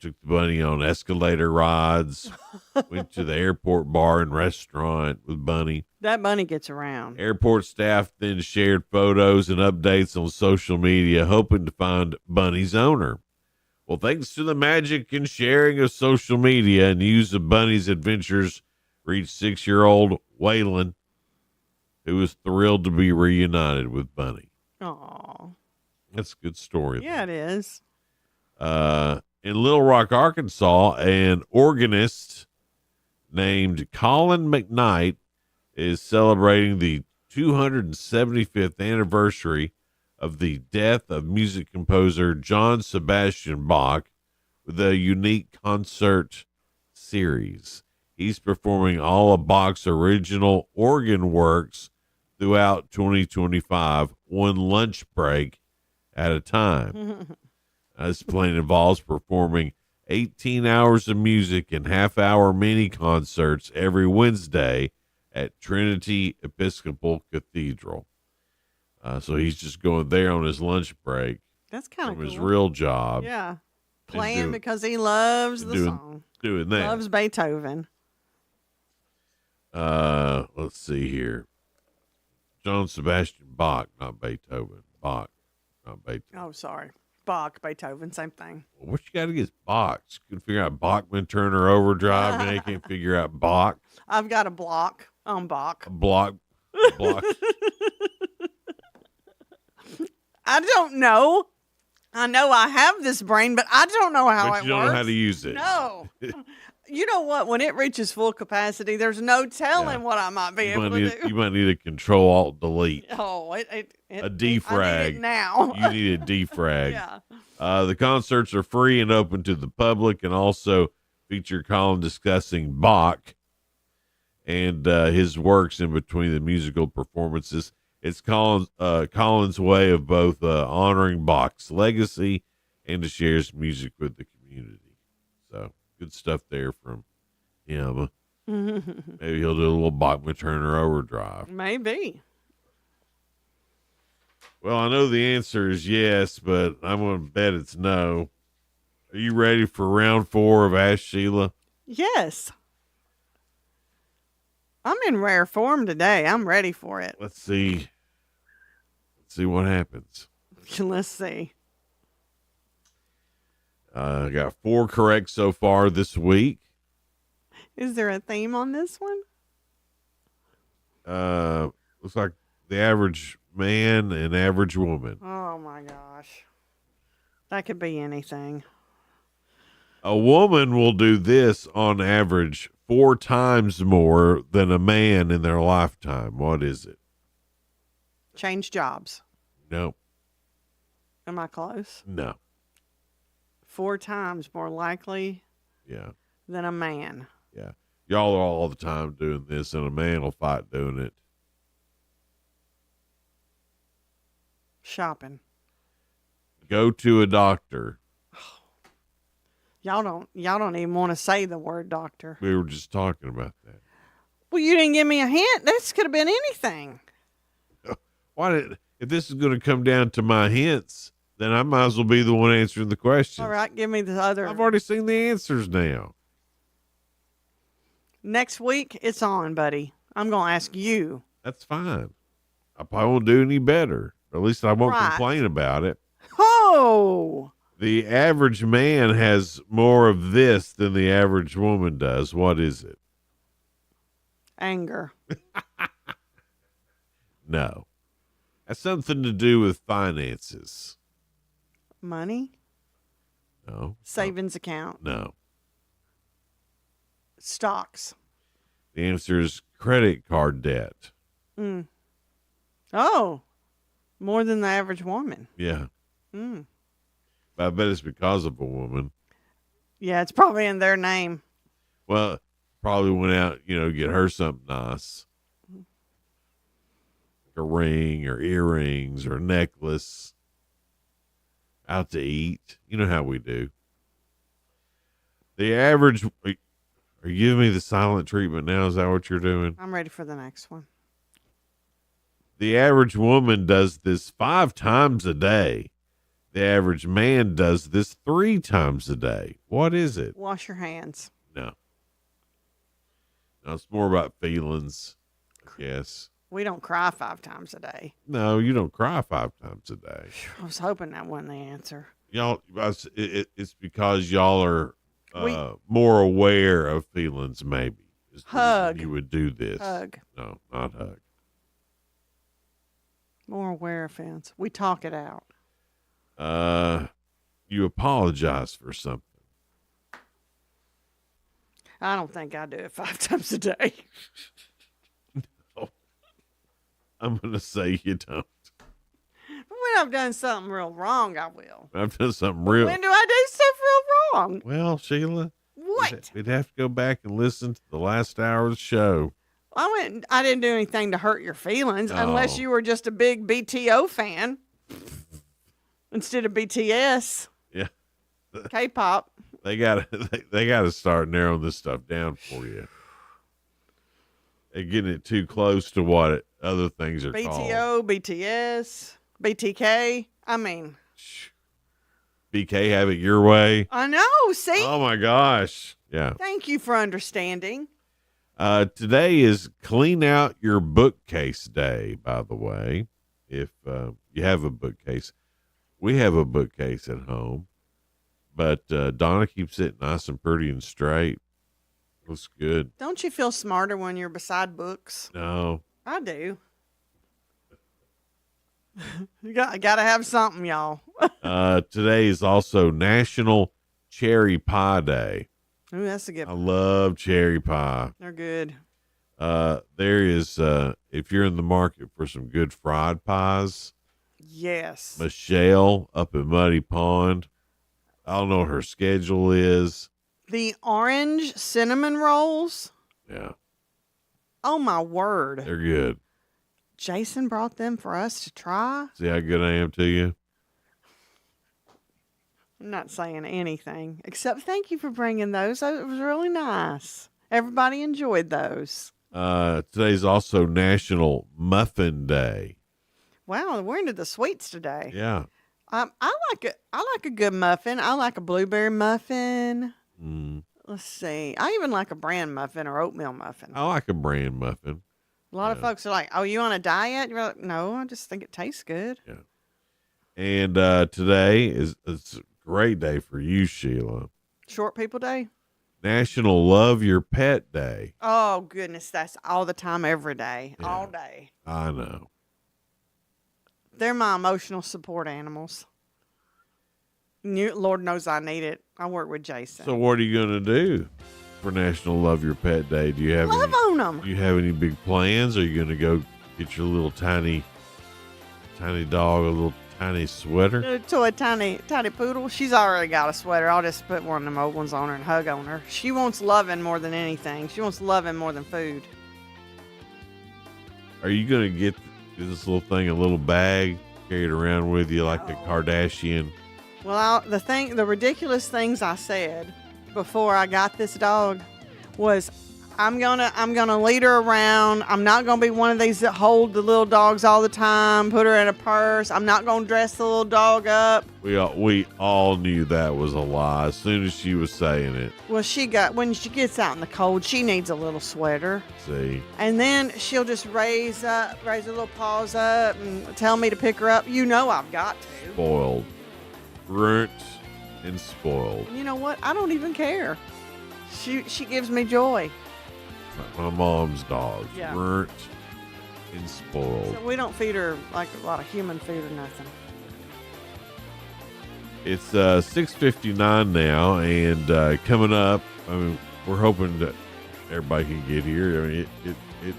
took the bunny on escalator rides. Went to the airport bar and restaurant with Bunny. That bunny gets around. Airport staff then shared photos and updates on social media, hoping to find Bunny's owner. Well, thanks to the magic and sharing of social media, news of Bunny's adventures reached 6-year-old Waylon, who was thrilled to be reunited with Bunny. Aw. That's a good story. Yeah, it is. In Little Rock, Arkansas, an organist named Colin McKnight is celebrating the 275th anniversary of the death of music composer John Sebastian Bach with a unique concert series. He's performing all of Bach's original organ works throughout 2025, one lunch break at a time. This plan involves performing 18 hours of music and half-hour mini concerts every Wednesday at Trinity Episcopal Cathedral. So he's just going there on his lunch break. That's kind of from cool. his real job. Yeah. Playing because he loves the song. Doing that. Loves Beethoven. Let's see here. John Sebastian Bach, not Beethoven. Bach, not Beethoven. Oh, sorry. Bach, Beethoven, same thing. What you got against Bach? You can figure out Bachman Turner Overdrive, and they can't figure out Bach. I've got a block on Bach. A block. I don't know. I know I have this brain, but I don't know how it works. But you don't know how to use it. No. You know what? When it reaches full capacity, there's no telling what I might be able to do. You might need a Control-Alt-Delete. Oh, A defrag. I need it now. You need a defrag. Yeah. The concerts are free and open to the public, and also feature Colin discussing Bach and his works in between the musical performances. It's Colin's way of both honoring Bach's legacy and to share his music with the community. So good stuff there from him. Maybe he'll do a little Bachman Turner Overdrive. Maybe. Well, I know the answer is yes, but I'm going to bet it's no. Are you ready for round 4 of Ask Sheila? Yes. I'm in rare form today. I'm ready for it. Let's see what happens. Let's see. I got 4 correct so far this week. Is there a theme on this one? Looks like the average man and average woman. Oh my gosh. That could be anything. A woman will do this on average 4 times more than a man in their lifetime. What is it? Change jobs. No. Am I close? No. 4 times more likely Yeah. than a man. Yeah. Y'all are all the time doing this, and a man will fight doing it. Shopping. Go to a doctor. Y'all don't even want to say the word doctor. We were just talking about that. Well, you didn't give me a hint. This could have been anything. If this is going to come down to my hints, then I might as well be the one answering the question. All right, give me the other. I've already seen the answers now. Next week, it's on, buddy. I'm going to ask you. That's fine. I probably won't do any better. Or at least I won't complain about it. Oh! The average man has more of this than the average woman does. What is it? Anger. No. Has something to do with finances. Money? No. Savings account? No. Stocks? The answer is credit card debt. Oh, more than the average woman. Yeah. I bet it's because of a woman. Yeah, it's probably in their name. Well, probably went out, get her something nice. Like a ring or earrings or a necklace. Out to eat. You know how we do. The average, are you giving me the silent treatment now? Is that what you're doing? I'm ready for the next one. The average woman does this 5 times a day. The average man does this 3 times a day. What is it? Wash your hands. No, it's more about feelings, I guess. We don't cry 5 times a day. No, you don't cry 5 times a day. I was hoping that wasn't the answer. Y'all, it's because y'all are more aware of feelings, maybe. Hug. You would do this. Hug. No, not hug. More aware of feelings. We talk it out. You apologize for something. I don't think I do it 5 times a day. No. I'm going to say you don't. But when I've done something real wrong, I will. I've done something real. When do I do stuff real wrong? Well, Sheila. What? We'd have to go back and listen to the last hour of the show. I didn't do anything to hurt your feelings unless you were just a big BTO fan instead of BTS. Yeah. K-pop. They gotta start narrowing this stuff down for you. They're getting it too close to what other things are called. BTO, BTS, BTK. I mean, BK, have it your way. I know. See? Oh my gosh. Yeah. Thank you for understanding. Today is Clean Out Your Bookcase Day, by the way. If you have a bookcase. We have a bookcase at home. But Donna keeps it nice and pretty and straight. Looks good. Don't you feel smarter when you're beside books? No. I do. I gotta have something, y'all. Today is also National Cherry Pie Day. Ooh, that's a good one. I love cherry pie. They're good. There is, if you're in the market for some good fried pies. Yes. Michelle up at Muddy Pond. I don't know what her schedule is. The orange cinnamon rolls. Yeah. Oh, my word. They're good. Jason brought them for us to try. See how good I am to you? I'm not saying anything except thank you for bringing those. It was really nice. Everybody enjoyed those. Today's also National Muffin Day. Wow, we're into the sweets today. Yeah. I like a good muffin. I like a blueberry muffin. Let's see. I even like a bran muffin or oatmeal muffin. I like a bran muffin. A lot of folks are like, "Oh, you on a diet?" You're like, "No, I just think it tastes good." Yeah. And today it's a great day for you, Sheila. Short People Day. National Love Your Pet Day. Oh goodness, that's all the time, every day, all day. I know. They're my emotional support animals. Lord knows I need it. I work with Jason. So what are you going to do for National Love Your Pet Day? Do you have on them? Do you have any big plans? Are you going to go get your little tiny dog a little tiny sweater? To a tiny poodle. She's already got a sweater. I'll just put one of them old ones on her and hug on her. She wants loving more than anything. She wants loving more than food. Are you going to get this little thing, a little bag, carry it around with you like a Kardashian? Well, the ridiculous things I said before I got this dog was, I'm gonna lead her around. I'm not gonna be one of these that hold the little dogs all the time, put her in a purse. I'm not gonna dress the little dog up. We all knew that was a lie as soon as she was saying it. Well, when she gets out in the cold, she needs a little sweater. See? And then she'll just raise her little paws up and tell me to pick her up. You know I've got to. Spoiled. Burnt and spoiled. You know what? I don't even care. She gives me joy. My mom's dogs. Yeah. Burnt and spoiled. So we don't feed her like a lot of human food or nothing. It's 6:59 now, and coming up, I mean, we're hoping that everybody can get here. I mean, it's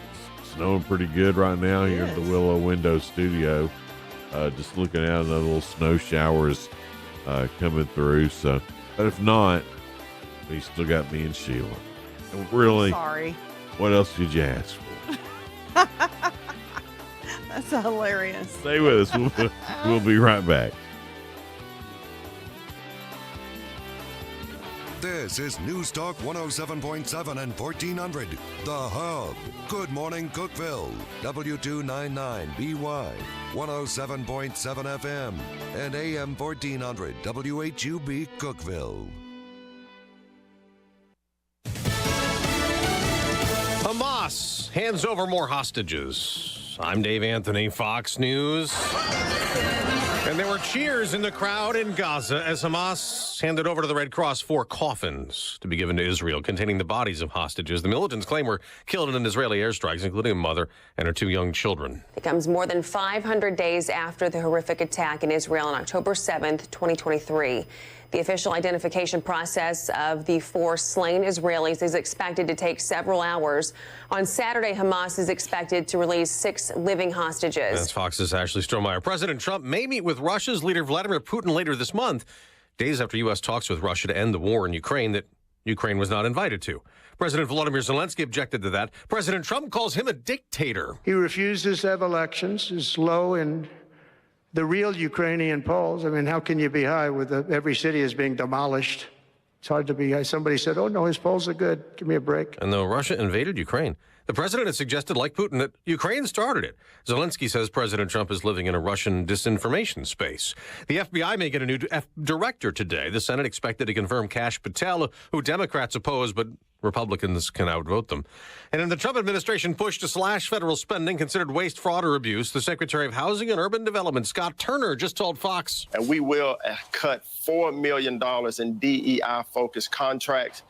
snowing pretty good right now here in the Willow Window Studio. Just looking out, the little snow showers coming through. So, but if not, we still got me and Sheila. Really? Sorry. What else did you ask for? That's hilarious. Stay with us. We'll be right back. This is News Talk 107.7 and 1400, The Hub. Good morning, Cookeville. W299BY, 107.7 FM, and AM 1400, WHUB, Cookeville. Hamas hands over more hostages. I'm Dave Anthony, Fox News. And there were cheers in the crowd in Gaza as Hamas handed over to the Red Cross 4 coffins to be given to Israel containing the bodies of hostages the militants claim were killed in Israeli airstrikes, including a mother and her 2 young children. It comes more than 500 days after the horrific attack in Israel on October 7th, 2023. The official identification process of the 4 slain Israelis is expected to take several hours. On Saturday, Hamas is expected to release 6 living hostages. That's Fox's Ashley Strohmeyer. President Trump may meet with Russia's leader Vladimir Putin later this month, days after U.S. talks with Russia to end the war in Ukraine that Ukraine was not invited to. President Volodymyr Zelensky objected to that. President Trump calls him a dictator. He refuses to have elections, is low in the real Ukrainian polls. I mean, how can you be high with every city is being demolished? It's hard to be high. Somebody said, oh, no, his polls are good. Give me a break. And though Russia invaded Ukraine, the president has suggested, like Putin, that Ukraine started it. Zelensky says President Trump is living in a Russian disinformation space. The FBI may get a new director today. The Senate expected to confirm Kash Patel, who Democrats oppose, but Republicans can outvote them. And in the Trump administration push to slash federal spending considered waste, fraud, or abuse, the Secretary of Housing and Urban Development, Scott Turner, just told Fox. And we will cut $4 million in DEI-focused contracts.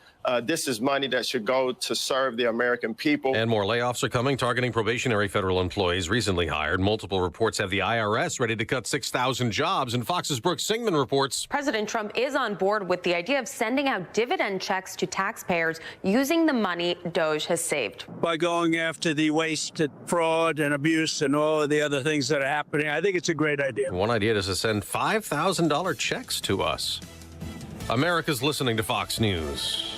This is money that should go to serve the American people. And more layoffs are coming, targeting probationary federal employees recently hired. Multiple reports have the IRS ready to cut 6,000 jobs. And Fox's Brooke Singman reports President Trump is on board with the idea of sending out dividend checks to taxpayers using the money DOJ has saved. By going after the waste, fraud, and abuse and all of the other things that are happening, I think it's a great idea. One idea is to send $5,000 checks to us. America's listening to Fox News.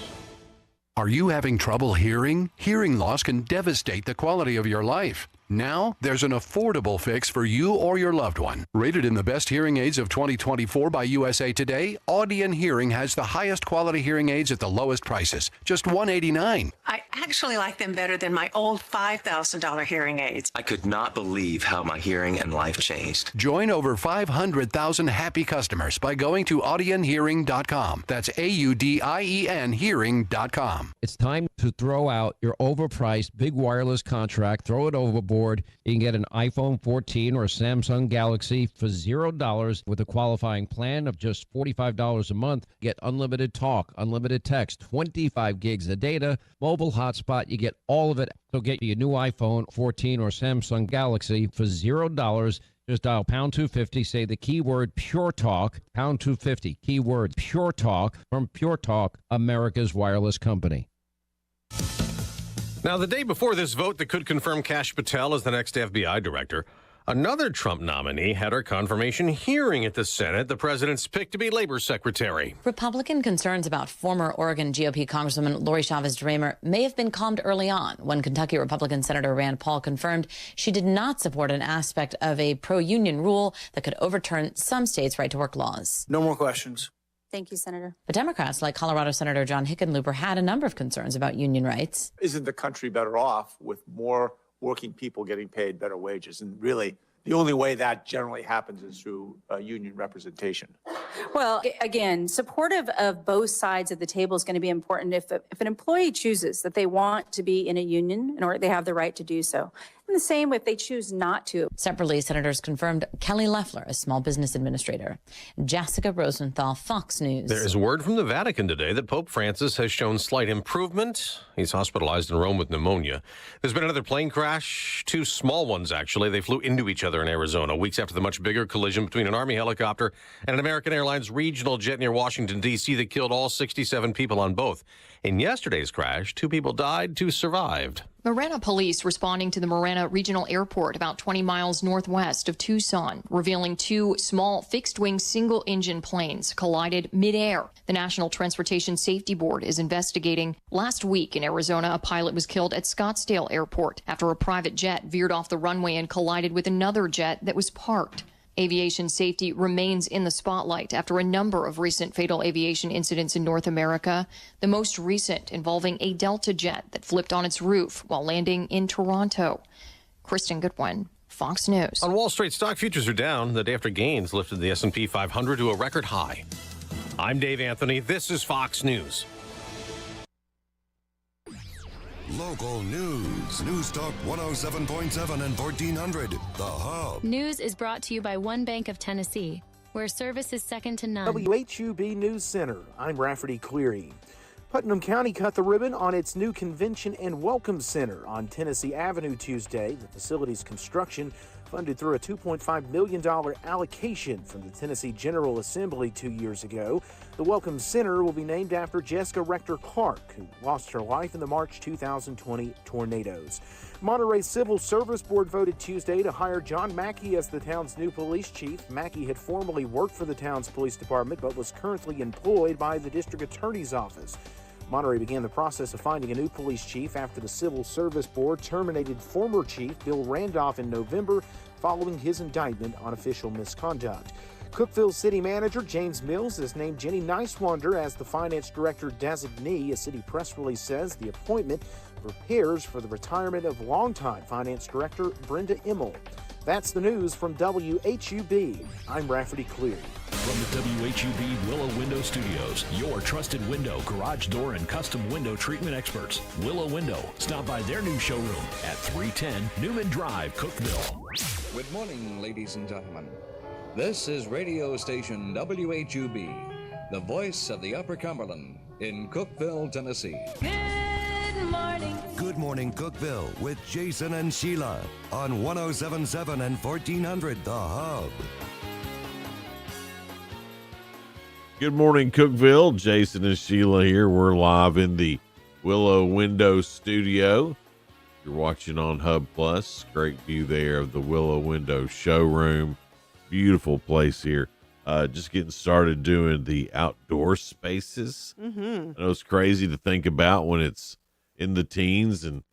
Are you having trouble hearing? Hearing loss can devastate the quality of your life. Now, there's an affordable fix for you or your loved one. Rated in the best hearing aids of 2024 by USA Today, Audion Hearing has the highest quality hearing aids at the lowest prices, just $189. I actually like them better than my old $5,000 hearing aids. I could not believe how my hearing and life changed. Join over 500,000 happy customers by going to audionhearing.com. That's AUDIEN hearing.com. It's time to throw out your overpriced big wireless contract. Throw it overboard. You can get an iPhone 14 or a Samsung Galaxy for $0 with a qualifying plan of just $45 a month. Get unlimited talk, unlimited text, 25 gigs of data, mobile hotspot. You get all of it. So get your new iPhone 14 or Samsung Galaxy for $0. Just dial pound 250, say the keyword Pure Talk, pound 250, keyword Pure Talk from Pure Talk, America's wireless company. Now, the day before this vote that could confirm Kash Patel as the next FBI director, another Trump nominee had her confirmation hearing at the Senate, the president's pick to be labor secretary. Republican concerns about former Oregon GOP Congresswoman Lori Chavez-DeRemer may have been calmed early on when Kentucky Republican Senator Rand Paul confirmed she did not support an aspect of a pro-union rule that could overturn some states' right-to-work laws. No more questions. Thank you, Senator. But Democrats like Colorado Senator John Hickenlooper had a number of concerns about union rights. Isn't the country better off with more working people getting paid better wages? And really, the only way that generally happens is through union representation. Well, again, supportive of both sides of the table is going to be important. If an employee chooses that they want to be in a union, in order they have the right to do so. And the same if they choose not to. Separately, senators confirmed Kelly Loeffler as small business administrator. Jessica Rosenthal, Fox News. There is word from the Vatican today that Pope Francis has shown slight improvement. He's hospitalized in Rome with pneumonia. There's been another plane crash, 2 small ones, actually. They flew into each other in Arizona, weeks after the much bigger collision between an Army helicopter and an American Airlines regional jet near Washington, D.C. that killed all 67 people on both. In yesterday's crash, 2 people died, 2 survived. Marana police responding to the Marana Regional Airport about 20 miles northwest of Tucson, revealing 2 small fixed-wing single-engine planes collided midair. The National Transportation Safety Board is investigating. Last week in Arizona, a pilot was killed at Scottsdale Airport after a private jet veered off the runway and collided with another jet that was parked. Aviation safety remains in the spotlight after a number of recent fatal aviation incidents in North America, the most recent involving a Delta jet that flipped on its roof while landing in Toronto. Kristen Goodwin, Fox News. On Wall Street, stock futures are down the day after gains lifted the S&P 500 to a record high. I'm Dave Anthony. This is Fox News. Local news. News Talk 107.7 and 1400. The Hub. News is brought to you by One Bank of Tennessee, where service is second to none. WHUB News Center. I'm Rafferty Cleary. Putnam County cut the ribbon on its new Convention and Welcome Center on Tennessee Avenue Tuesday. The facility's construction funded through a $2.5 million allocation from the Tennessee General Assembly 2 years ago. The Welcome Center will be named after Jessica Rector Clark, who lost her life in the March 2020 tornadoes. Monterey Civil Service Board voted Tuesday to hire John Mackey as the town's new police chief. Mackey had formerly worked for the town's police department, but was currently employed by the district attorney's office. Monterey began the process of finding a new police chief after the Civil Service Board terminated former chief Bill Randolph in November following his indictment on official misconduct. Cookeville City Manager James Mills has named Jenny Nicewander as the Finance Director designee. A city press release says the appointment prepares for the retirement of longtime Finance Director Brenda Immel. That's the news from WHUB. I'm Rafferty Cleary. From the WHUB Willow Window Studios, your trusted window, garage door, and custom window treatment experts. Willow Window. Stop by their new showroom at 310 Newman Drive, Cookeville. Good morning, ladies and gentlemen. This is radio station WHUB, the voice of the Upper Cumberland in Cookeville, Tennessee. Good morning. Good morning, Cookeville, with Jason and Sheila on 107.7 and 1400 The Hub. Good morning, Cookeville. Jason and Sheila here. We're live in the Willow Window Studio. You're watching on Hub Plus. Great view there of the Willow Window showroom. Beautiful place here. Just getting started doing the outdoor spaces. Mm-hmm. I know it's crazy to think about when it's in the teens and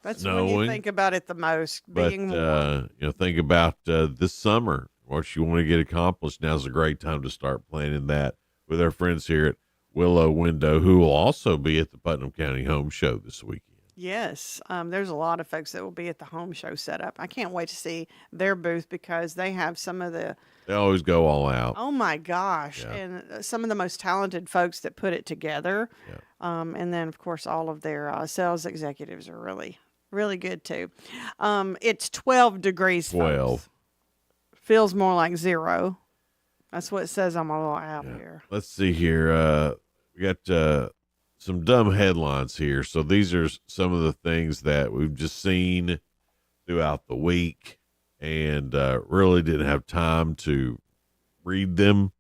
That's snowing. when you think about it the most, being warm. Think about this summer, what you want to get accomplished. Now's a great time to start planning that with our friends here at Willow Window, who will also be at the Putnam County Home Show this weekend. Yes, there's a lot of folks that will be at the home show setup. I can't wait to see their booth because they have some of the... They always go all out. Oh, my gosh. Yeah. And some of the most talented folks that put it together. Yeah. And then, of course, all of their sales executives are really, really good, too. It's 12 degrees, 12. folks. Feels more like 0. That's what it says on my little app here. Let's see here. We got some dumb headlines here. So these are some of the things that we've just seen throughout the week and really didn't have time to read them.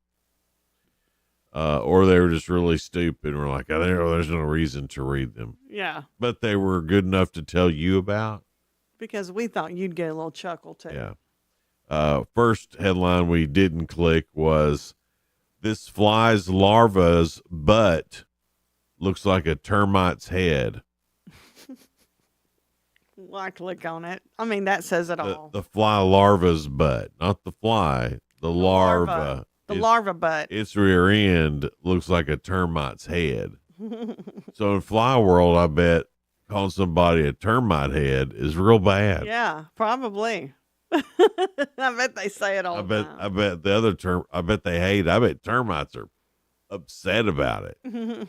Or they were just really stupid. We're like, oh, there's no reason to read them. Yeah. But they were good enough to tell you about. Because we thought you'd get a little chuckle, too. Yeah. First headline we didn't click was, this fly's larva's butt looks like a termite's head. Well, I click on it. I mean, that says it all. The fly larva's butt, not the fly, the larva. The larva butt. Its rear end looks like a termite's head. So in fly world, I bet calling somebody a termite head is real bad. Yeah, probably. I bet they say it all the time. I bet the other term, I bet they hate it. I bet termites are upset about it. I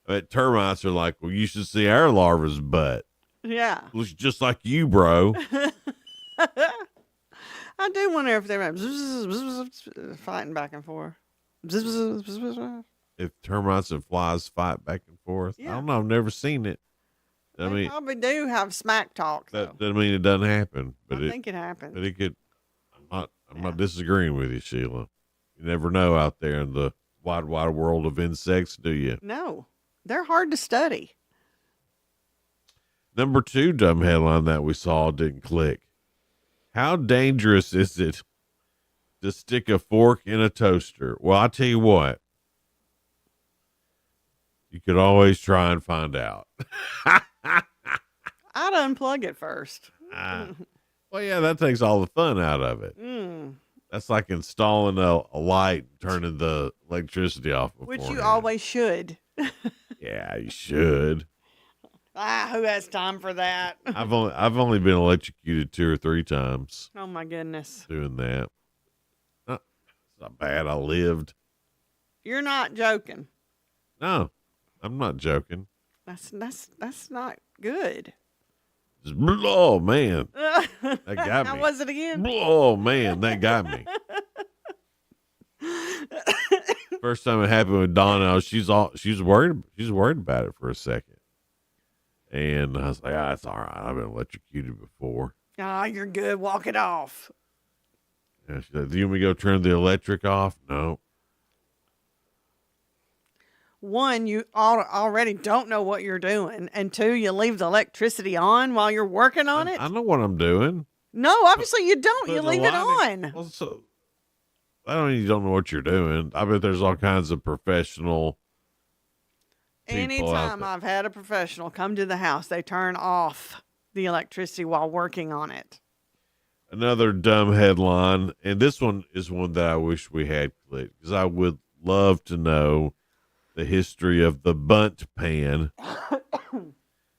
bet termites are like, well, you should see our larva's butt. Yeah. Looks just like you, bro. I do wonder if they're fighting back and forth. If termites and flies fight back and forth. Yeah. I don't know. I've never seen it. I They mean, probably do have smack talk, though. that doesn't mean it doesn't happen. But I think it happens. But it could. I'm not disagreeing with you, Sheila. You never know out there in the wide world of insects, do you? No. They're hard to study. Number 2 dumb headline that we saw didn't click. How dangerous is it to stick a fork in a toaster? Well, I tell you what, you could always try and find out. I'd unplug it first. Well, yeah, that takes all the fun out of it. That's like installing a light, turning the electricity off. Which you beforehand. always should. Yeah, you should. Who has time for that? I've only been electrocuted 2 or 3 times Oh my goodness. doing that. It's not bad. I lived. You're not joking. No, I'm not joking. That's not good. Just, oh man, that got me. How was it again? Oh man, that got me. First time it happened with Donna, she was worried about it for a second. And I was like, it's all right. I've been electrocuted before. You're good. Walk it off. And she said, do you want me to go turn the electric off? No. One, you already don't know what you're doing. And 2, you leave the electricity on while you're working on it. I know what I'm doing. No, obviously you don't. You Putting leave the it light on. Well, so, I don't mean you don't know what you're doing. I bet there's all kinds of professional people out Anytime there. I've had a professional come to the house, they turn off the electricity while working on it. Another dumb headline, and this one is one that I wish we had clicked, because I would love to know the history of the bunt pan.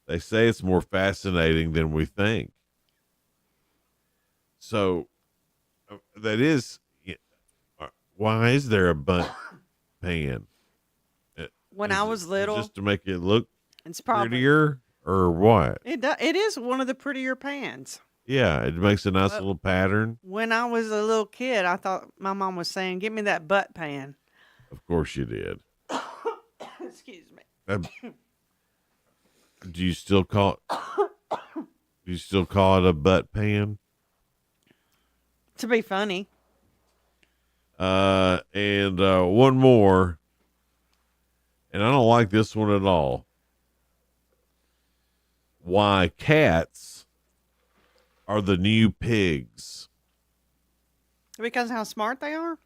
They say it's more fascinating than we think. So that is, why is there a bunt pan? When I was little, just to make it look it's probably prettier, or what? It is one of the prettier pans. Yeah, it makes a nice little pattern. When I was a little kid, I thought my mom was saying, "Give me that butt pan." Of course you did. Excuse me. Do you still call it a butt pan? To be funny. And one more, and I don't like this one at all. Why cats are the new pigs? Because of how smart they are?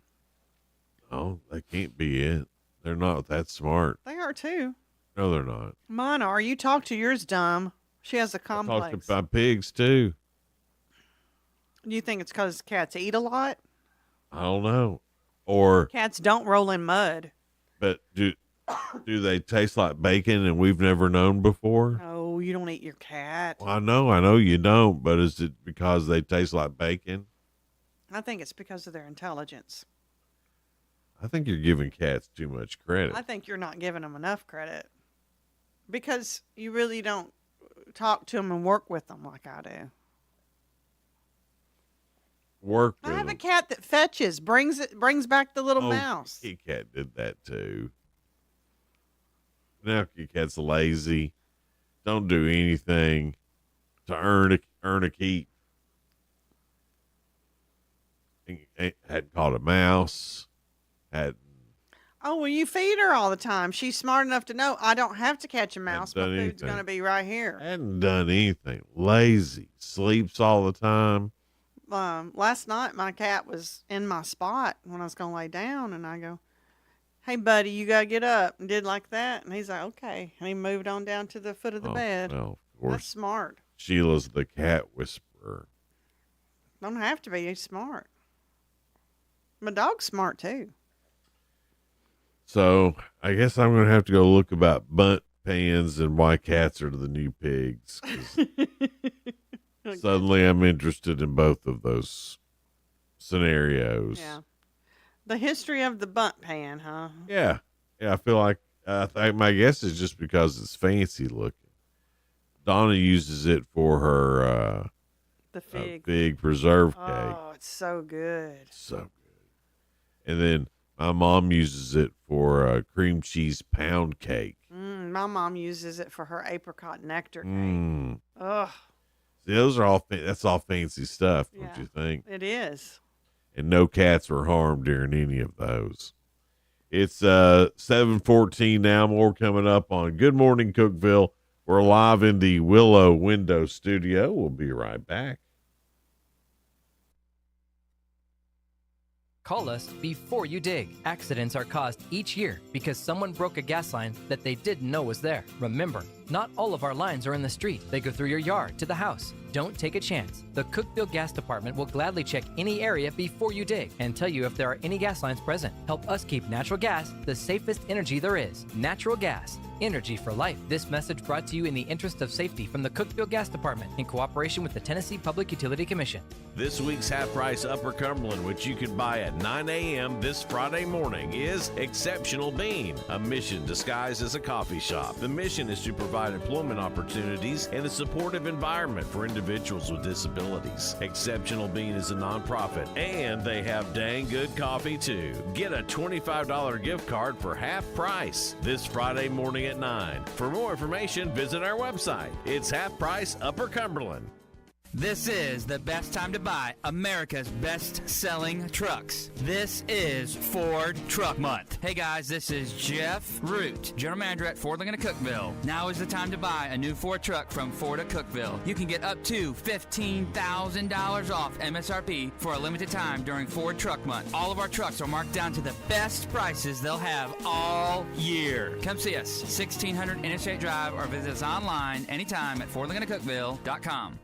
Oh, that can't be it. They're not that smart. They are too. No, they're not. Mine are. You talk to yours dumb. She has a I complex. talked about pigs too. Do you think it's because cats eat a lot? I don't know. Or Cats don't roll in mud. but do they taste like bacon and we've never known before? Oh, you don't eat your cat. Well, I know you don't, but is it because they taste like bacon? I think it's because of their intelligence. I think you're giving cats too much credit. I think you're not giving them enough credit. Because you really don't talk to them and work with them like I do. Work I with have a them. cat that fetches, brings back the little mouse. Kitty cat did that too. Now kitty cat's lazy. Don't do anything to earn a keep. Hadn't caught a mouse. Oh, well, you feed her all the time. She's smart enough to know I don't have to catch a mouse. My done food's anything. going to be right here. Hadn't done anything. Lazy. Sleeps all the time. Last night, my cat was in my spot when I was going to lay down, and I go, "Hey, buddy, you got to get up," and did like that. And he's like, "Okay." And he moved on down to the foot of the bed. Well, of course. That's smart. Sheila's the cat whisperer. Don't have to be. He's smart. My dog's smart, too. So I guess I'm going to have to go look about bunt pans and why cats are the new pigs. 'Cause suddenly I'm interested in both of those scenarios. Yeah. The history of the bunt pan, huh? Yeah. I feel like my guess is just because it's fancy looking. Donna uses it for her The fig. fig preserve cake. Oh, it's so good. So good. And then my mom uses it for cream cheese pound cake. My mom uses it for her apricot nectar cake. Mm. Ugh, See, those are all that's all fancy stuff, don't you think? it is. And no cats were harmed during any of those. It's 7:14 now. More coming up on Good Morning Cookeville. We're live in the Willow Window Studio. We'll be right back. Call us before you dig. Accidents are caused each year because someone broke a gas line that they didn't know was there. Remember, not all of our lines are in the street. They go through your yard to the house. Don't take a chance. The Cookeville Gas Department will gladly check any area before you dig and tell you if there are any gas lines present. Help us keep natural gas the safest energy there is. Natural gas. Energy for life. This message brought to you in the interest of safety from the Cookeville Gas Department in cooperation with the Tennessee Public Utility Commission. This week's Half Price Upper Cumberland, which you can buy at 9 a.m. this Friday morning, is Exceptional Bean, a mission disguised as a coffee shop. The mission is to provide employment opportunities and a supportive environment for individuals with disabilities. Exceptional Bean is a nonprofit, and they have dang good coffee too. Get a $25 gift card for half price this Friday morning at 9. For more information, visit our website. It's Half Price Upper Cumberland. This is the best time to buy America's best-selling trucks. This is Ford Truck Month. Hey guys, this is Jeff Root, General Manager at Ford Lincoln of Cookeville. Now is the time to buy a new Ford truck from Ford of Cookeville. You can get up to $15,000 off MSRP for a limited time during Ford Truck Month. All of our trucks are marked down to the best prices they'll have all year. Come see us, 1600 Interstate Drive, or visit us online anytime at FordLincolnofCookeville.com.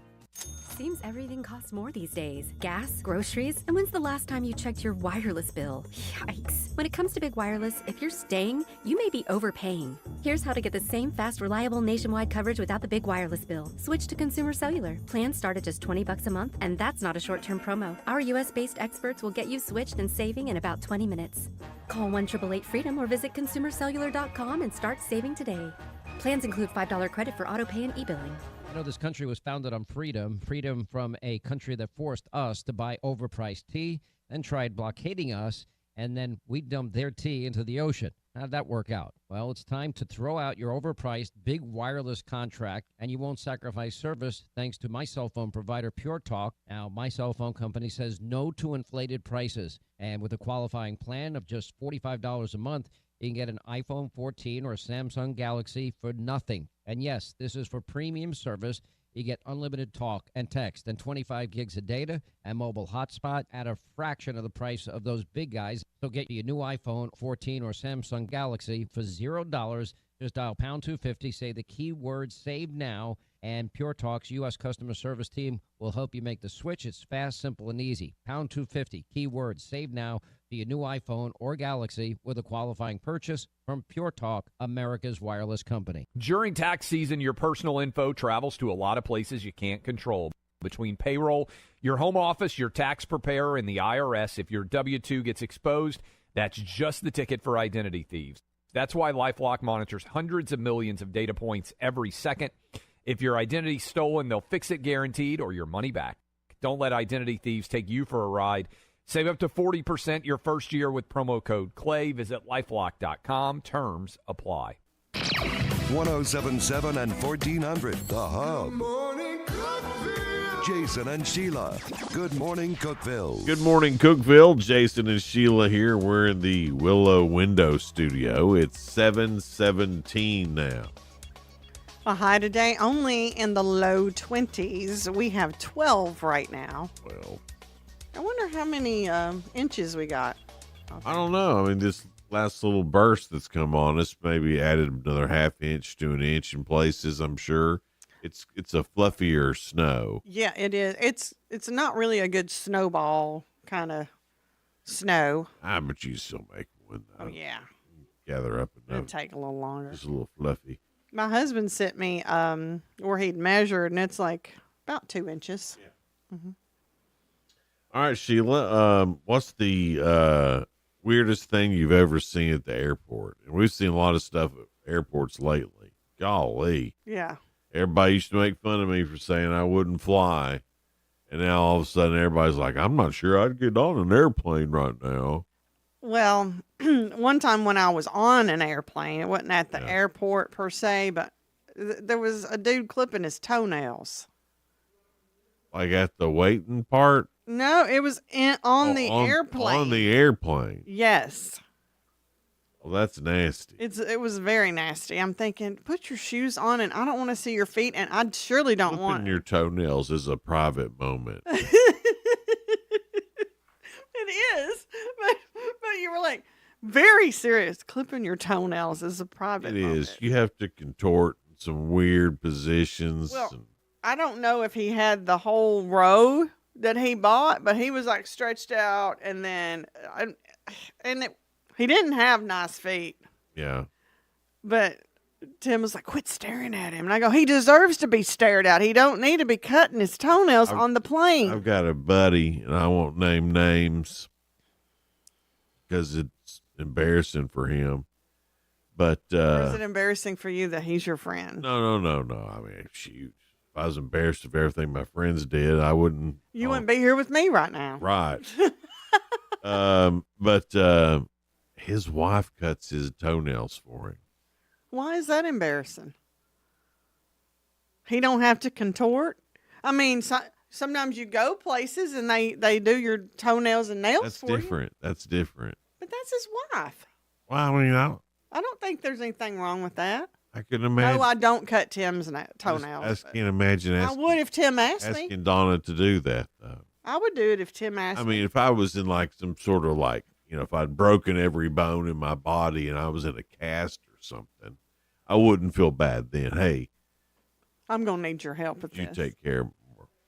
Seems everything costs more these days. Gas, groceries, and when's the last time you checked your wireless bill? Yikes. When it comes to big wireless, if you're staying, you may be overpaying. Here's how to get the same fast, reliable nationwide coverage without the big wireless bill. Switch to Consumer Cellular. Plans start at just $20 a month, and that's not a short-term promo. Our US-based experts will get you switched and saving in about 20 minutes. Call 1-888-FREEDOM or visit consumercellular.com and start saving today. Plans include $5 credit for auto pay and e-billing. You know, this country was founded on freedom from a country that forced us to buy overpriced tea and tried blockading us, and then we dumped their tea into the ocean. How did that work out? Well, it's time to throw out your overpriced big wireless contract, and you won't sacrifice service thanks to my cell phone provider, Pure Talk. Now, my cell phone company says no to inflated prices, and with a qualifying plan of just $45 a month, you can get an iPhone 14 or a Samsung Galaxy for nothing. And yes, this is for premium service. You get unlimited talk and text and 25 gigs of data and mobile hotspot at a fraction of the price of those big guys. So get your new iPhone 14 or Samsung Galaxy for $0. Just dial pound 250, say the keyword save now, and Pure Talk's U.S. customer service team will help you make the switch. It's fast, simple, and easy. Pound 250, keyword save now for your new iPhone or Galaxy with a qualifying purchase from Pure Talk, America's wireless company. During tax season, your personal info travels to a lot of places you can't control. Between payroll, your home office, your tax preparer, and the IRS, if your W-2 gets exposed, that's just the ticket for identity thieves. That's why LifeLock monitors hundreds of millions of data points every second. If your identity's stolen, they'll fix it guaranteed or your money back. Don't let identity thieves take you for a ride. Save up to 40% your first year with promo code CLAY. Visit lifelock.com. Terms apply. 1077 and 1400, The Hub. Jason and Sheila. Good morning, Cookeville. Good morning, Cookeville. Jason and Sheila here. We're in the Willow Window Studio. It's 7:17 now. A high today only in the low 20s. We have 12 right now. Well, I wonder how many inches we got. I don't know. I mean, this last little burst that's come on us maybe added another half inch to an inch in places, I'm sure. It's a fluffier snow. Yeah, it is. It's not really a good snowball kind of snow. But you still make one, though. Oh, yeah. Gather up It'll take a little longer. Just a little fluffy. My husband sent me where he'd measured, and it's like about 2 inches. Yeah. Mm-hmm. All right, Sheila, what's the weirdest thing you've ever seen at the airport? And we've seen a lot of stuff at airports lately. Golly. Yeah. Everybody used to make fun of me for saying I wouldn't fly. And now all of a sudden everybody's like, I'm not sure I'd get on an airplane right now. Well, one time when I was on an airplane, it wasn't at the airport per se, but there was a dude clipping his toenails. Like at the waiting part? No, it was on the airplane. On the airplane. Yes. Well, that's nasty. It was very nasty. I'm thinking, put your shoes on, and I don't want to see your feet, and I surely don't Clipping want your toenails is a private moment. It is, but you were like very serious. Clipping your toenails is a private. It moment. is. You have to contort in some weird positions. Well, I don't know if he had the whole row that he bought, but he was like stretched out, and then he didn't have nice feet. Yeah. But Tim was like, quit staring at him. And I go, he deserves to be stared at. He don't need to be cutting his toenails on the plane. I've got a buddy, and I won't name names because it's embarrassing for him. But Or is it embarrassing for you that he's your friend? No. I mean, shoot. If I was embarrassed of everything my friends did, I wouldn't. You wouldn't be here with me right now. Right. But his wife cuts his toenails for him. Why is that embarrassing? He don't have to contort? I mean, sometimes you go places and they do your toenails and nails That's for different. That's different. But that's his wife. Well, I mean, I don't think there's anything wrong with that. I can imagine. No, I don't cut Tim's toenails. I can't imagine I would if Tim asked me. asking Donna to do that, though. I would do it if Tim asked I me. mean, if I was in like some sort of like, if I'd broken every bone in my body and I was in a cast or something, I wouldn't feel bad then. Hey, I'm going to need your help with you this. take care of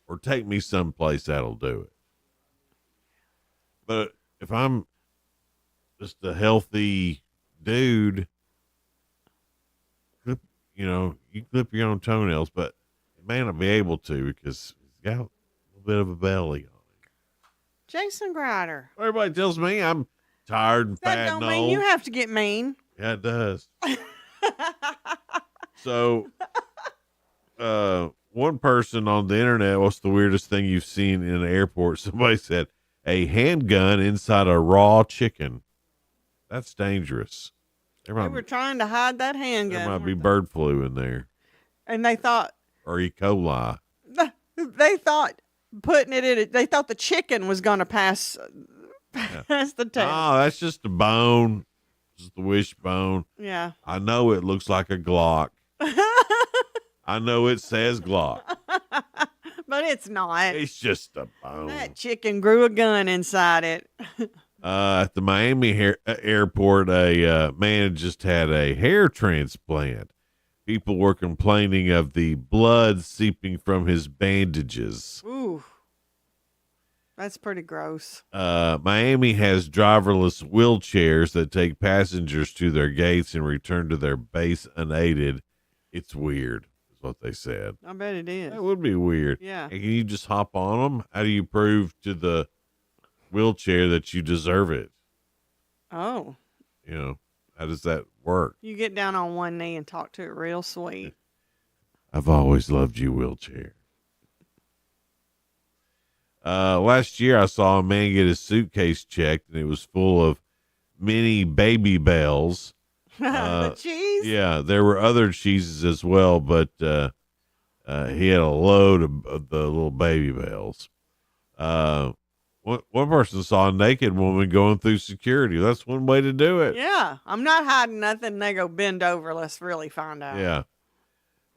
or take me someplace that'll do it. But if I'm just a healthy dude, you clip your own toenails, but it may not be able to because he's got a little bit of a belly on him. Jason Grider. Everybody tells me I'm tired and That fat don't and mean old. you have to get mean. Yeah, it does. So, one person on the internet, what's the weirdest thing you've seen in an airport? Somebody said a handgun inside a raw chicken. That's dangerous. They were trying to hide that handgun. There might be bird flu in there And they thought or E. coli. putting it in it, they thought the chicken was going to pass the test. Oh, that's just a bone. Just the wishbone. Yeah. I know it looks like a Glock. I know it says Glock. But it's not. It's just a bone. That chicken grew a gun inside it. At the Miami airport, a man just had a hair transplant. People were complaining of the blood seeping from his bandages. Ooh. That's pretty gross. Miami has driverless wheelchairs that take passengers to their gates and return to their base unaided. It's weird, is what they said. I bet it is. That would be weird. Yeah. And can you just hop on them? How do you prove to the wheelchair that you deserve it? Oh. How does that work? You get down on one knee and talk to it real sweet. I've always loved you, wheelchair. Last year I saw a man get his suitcase checked and it was full of mini Baby Bells. The cheese? Yeah, there were other cheeses as well, but he had a load of the little Baby Bells. One person saw a naked woman going through security. That's one way to do it. Yeah. I'm not hiding nothing. They go bend over. Let's really find out. Yeah.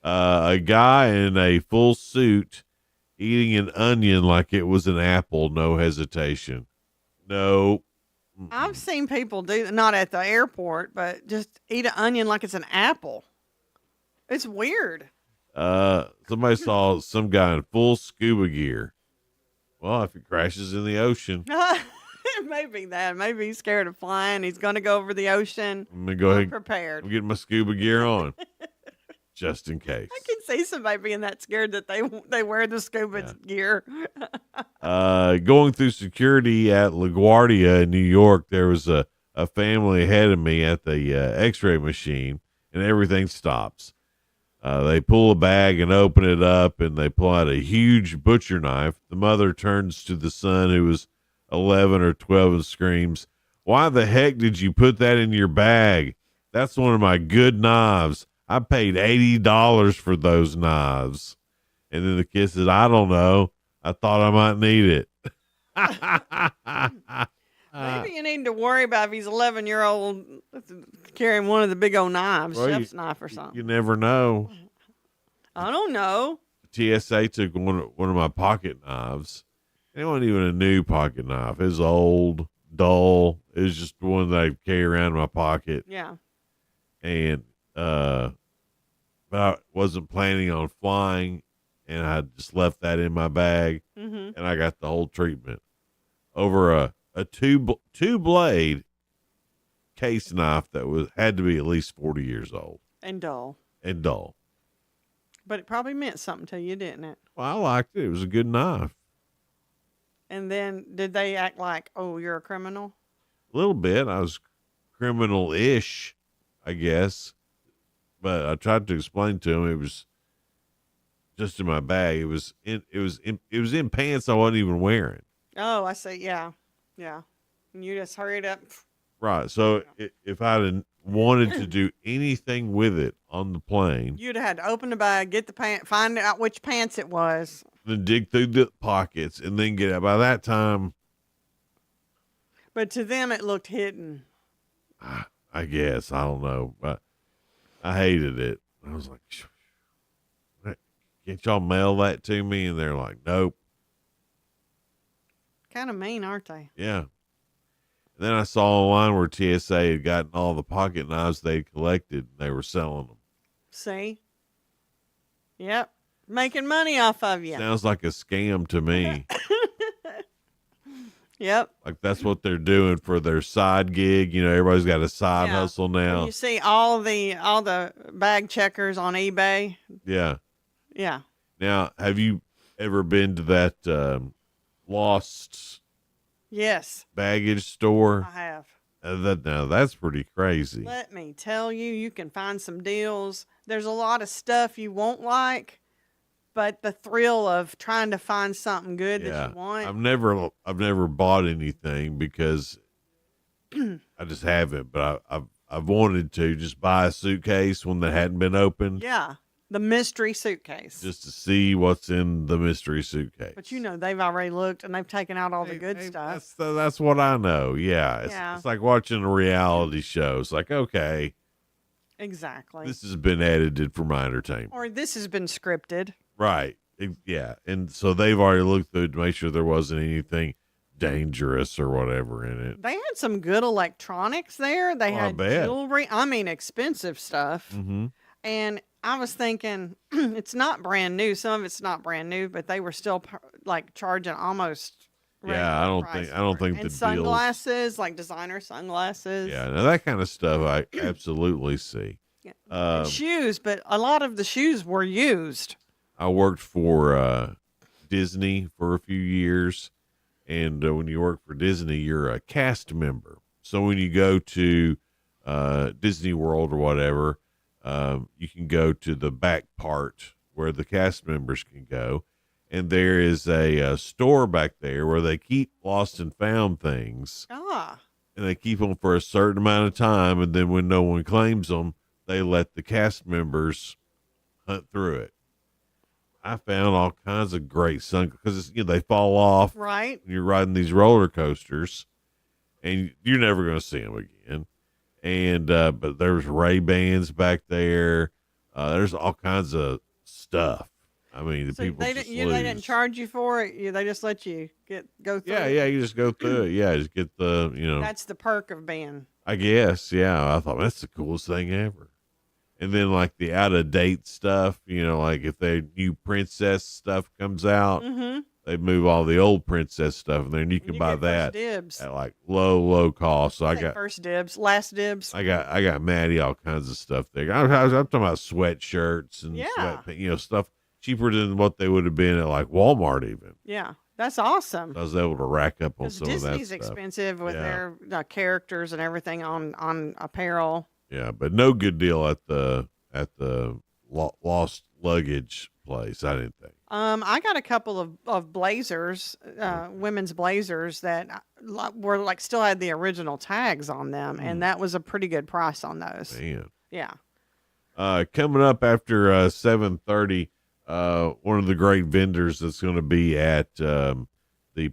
A guy in a full suit eating an onion like it was an apple, no hesitation. No. I've seen people do that, not at the airport, but just eat an onion like it's an apple. It's weird. Somebody saw some guy in full scuba gear. Well, if it crashes in the ocean, It may be that. Maybe he's scared of flying. He's going to go over the ocean. I'm gonna go ahead. Prepared. I'm getting my scuba gear on, just in case. I can see somebody being that scared that they wear the scuba gear. Going through security at LaGuardia in New York, there was a family ahead of me at the X-ray machine, and everything stops. They pull a bag and open it up, and they pull out a huge butcher knife. The mother turns to the son, who was 11 or 12, and screams, "Why the heck did you put that in your bag? That's one of my good knives. I paid $80 for those knives." And then the kid says, "I don't know. I thought I might need it." Maybe you need to worry about if he's 11-year-old carrying one of the big old knives, Well, chef's knife or something. You never know. I don't know. TSA took one of my pocket knives. It wasn't even a new pocket knife. It was old, dull. It was just one that I carry around in my pocket. Yeah. And but I wasn't planning on flying, and I just left that in my bag, and I got the whole treatment over a two blade case knife that had to be at least 40 years old And dull. But it probably meant something to you, didn't it? Well, I liked it. It was a good knife. And then did they act like, oh, you're a criminal? A little bit. I was criminal-ish, I guess. But I tried to explain to him it was just in my bag. It was in pants I wasn't even wearing. Oh, I see. Yeah. Yeah. And you just hurried up. Right. So if I'd wanted to do anything with it on the plane, You'd have had to open the bag, get the pants, find out which pants it was. then dig through the pockets and then get out. By that time, But to them, it looked hidden. I guess, I don't know, but I hated it. I was like, can't y'all mail that to me? And they're like, nope. Kind of mean, aren't they? Yeah. And then I saw online where TSA had gotten all the pocket knives they collected and they were selling them. See? Yep. Making money off of you. Sounds like a scam to me. Yep. Like that's what they're doing for their side gig. You know, everybody's got a side hustle now. You see all the bag checkers on eBay. Yeah. Yeah. Now, have you ever been to that lost Yes. baggage store? I have. Now that's pretty crazy. Let me tell you, you can find some deals. There's a lot of stuff you won't like, but the thrill of trying to find something good that you want. I've never bought anything because I just haven't, but I've wanted to just buy a suitcase one that hadn't been opened. Yeah. The mystery suitcase. Just to see what's in the mystery suitcase. But you know, they've already looked and they've taken out all the good stuff. That's what I know. Yeah. It's like watching a reality show. It's like, okay, Exactly. this has been edited for my entertainment. Or this has been scripted. Right. Yeah. And so they've already looked through to make sure there wasn't anything dangerous or whatever in it. They had some good electronics there. They I had bet. jewelry. I mean, expensive stuff. Mm-hmm. And I was thinking, it's not brand new. Some of it's not brand new, but they were still like charging almost. Yeah, I don't think the And deals. sunglasses, like designer sunglasses. Yeah, now that kind of stuff I absolutely see. And shoes, but a lot of the shoes were used. I worked for Disney for a few years, and when you work for Disney, you're a cast member. So when you go to Disney World or whatever, you can go to the back part where the cast members can go, and there is a store back there where they keep lost and found things. And they keep them for a certain amount of time, and then when no one claims them, they let the cast members hunt through it. I found all kinds of great because they fall off. Right. When you're riding these roller coasters, and you're never going to see them again. And but there's Ray-Bans back there. There's all kinds of stuff. I mean, the people they didn't charge you for it. They just let you go through. Yeah, you just go through it. Yeah, just get the That's the perk of being. I guess, yeah. I thought that's the coolest thing ever. And then like the out of date stuff, like if the new princess stuff comes out, they move all the old princess stuff in there, and you can buy that at like low cost. So I got first dibs, last dibs. I got Maddie all kinds of stuff there. I'm talking about sweatshirts and stuff cheaper than what they would have been at like Walmart even. Yeah, that's awesome. I was able to rack up on some of that Disney's stuff. expensive with their characters and everything on apparel. Yeah, but no good deal at the lost luggage place, I didn't think. I got a couple of blazers, women's blazers that were like still had the original tags on them, and that was a pretty good price on those. Man. Yeah. Coming up after 7:30, one of the great vendors that's going to be at the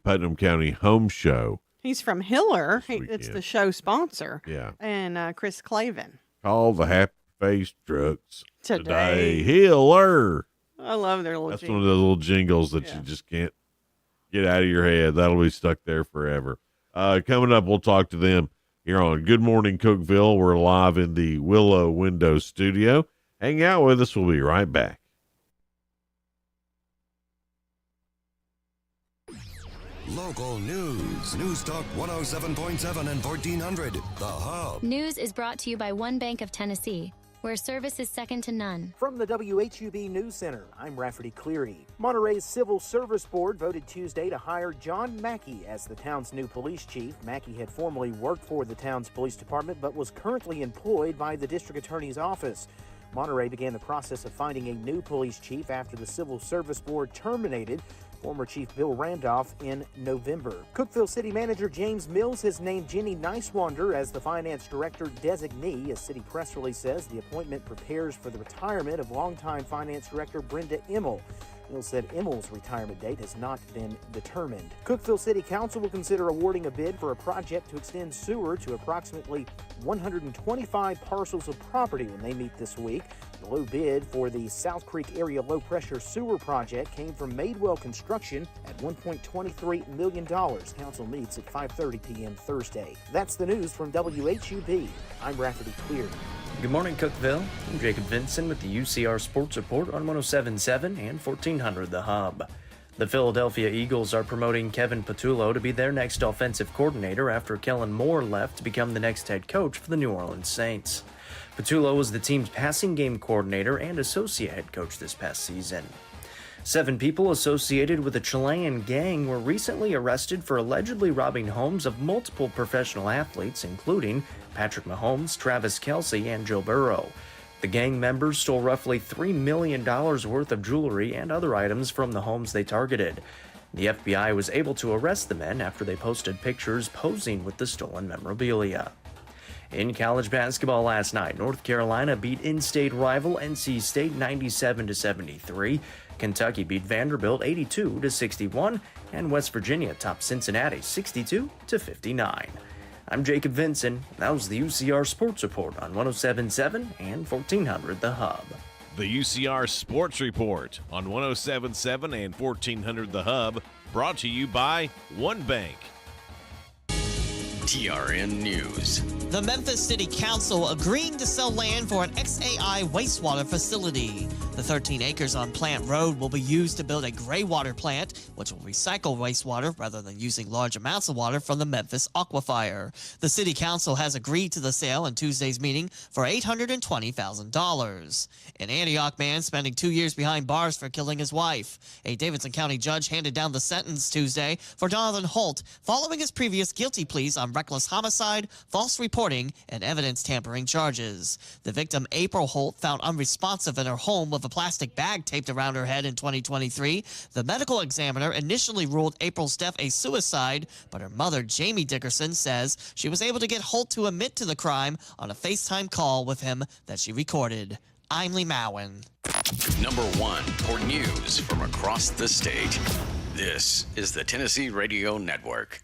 Putnam County Home Show He's from Hiller. It's the show sponsor. Yeah. And Chris Clavin. Call the Happy Face Trucks Today. Hiller. I love their little That's jingle. one of those little jingles that you just can't get out of your head. That'll be stuck there forever. Coming up, we'll talk to them here on Good Morning Cookeville. We're live in the Willow Window studio. Hang out with us. We'll be right back. Local news. News Talk 107.7 and 1400. The Hub. News is brought to you by One Bank of Tennessee, where service is second to none. From the WHUB News Center, I'm Rafferty Cleary. Monterey's Civil Service Board voted Tuesday to hire John Mackey as the town's new police chief. Mackey had formerly worked for the town's police department, but was currently employed by the district attorney's office. Monterey began the process of finding a new police chief after the Civil Service Board terminated former Chief Bill Randolph in November. Cookeville City Manager James Mills has named Jenny Nicewander as the Finance Director designee. A city press release says the appointment prepares for the retirement of longtime Finance Director Brenda Immel. Mills said Immel's retirement date has not been determined. Cookeville City Council will consider awarding a bid for a project to extend sewer to approximately 125 parcels of property when they meet this week. The low bid for the South Creek Area Low Pressure Sewer Project came from Madewell Construction at $1.23 million. Council meets at 5:30 p.m. Thursday. That's the news from WHUB. I'm Rafferty Cleary. Good morning, Cookeville. I'm Jacob Vinson with the UCR Sports Report on 107.7 and 1400 The Hub. The Philadelphia Eagles are promoting Kevin Patullo to be their next offensive coordinator after Kellen Moore left to become the next head coach for the New Orleans Saints. Patullo was the team's passing game coordinator and associate head coach this past season. 7 people associated with a Chilean gang were recently arrested for allegedly robbing homes of multiple professional athletes, including Patrick Mahomes, Travis Kelce, and Joe Burrow. The gang members stole roughly $3 million worth of jewelry and other items from the homes they targeted. The FBI was able to arrest the men after they posted pictures posing with the stolen memorabilia. In college basketball last night, North Carolina beat in-state rival NC State 97-73. Kentucky beat Vanderbilt 82-61, and West Virginia topped Cincinnati 62-59. I'm Jacob Vinson. That was the UCR Sports Report on 107.7 and 1400 The Hub. The UCR Sports Report on 107.7 and 1400 The Hub, brought to you by One Bank. TRN News. The Memphis City Council agreeing to sell land for an XAI wastewater facility. The 13 acres on Plant Road will be used to build a gray water plant, which will recycle wastewater rather than using large amounts of water from the Memphis aquifer. The City Council has agreed to the sale in Tuesday's meeting for $820,000. An Antioch man spending 2 years behind bars for killing his wife. A Davidson County judge handed down the sentence Tuesday for Jonathan Holt following his previous guilty pleas on reckless homicide, false reporting, and evidence tampering charges. The victim, April Holt, found unresponsive in her home with a plastic bag taped around her head in 2023. The medical examiner initially ruled April's death a suicide, but her mother, Jamie Dickerson, says she was able to get Holt to admit to the crime on a FaceTime call with him that she recorded. I'm Lee Mowen. Number 1 for news from across the state. This is the Tennessee Radio Network.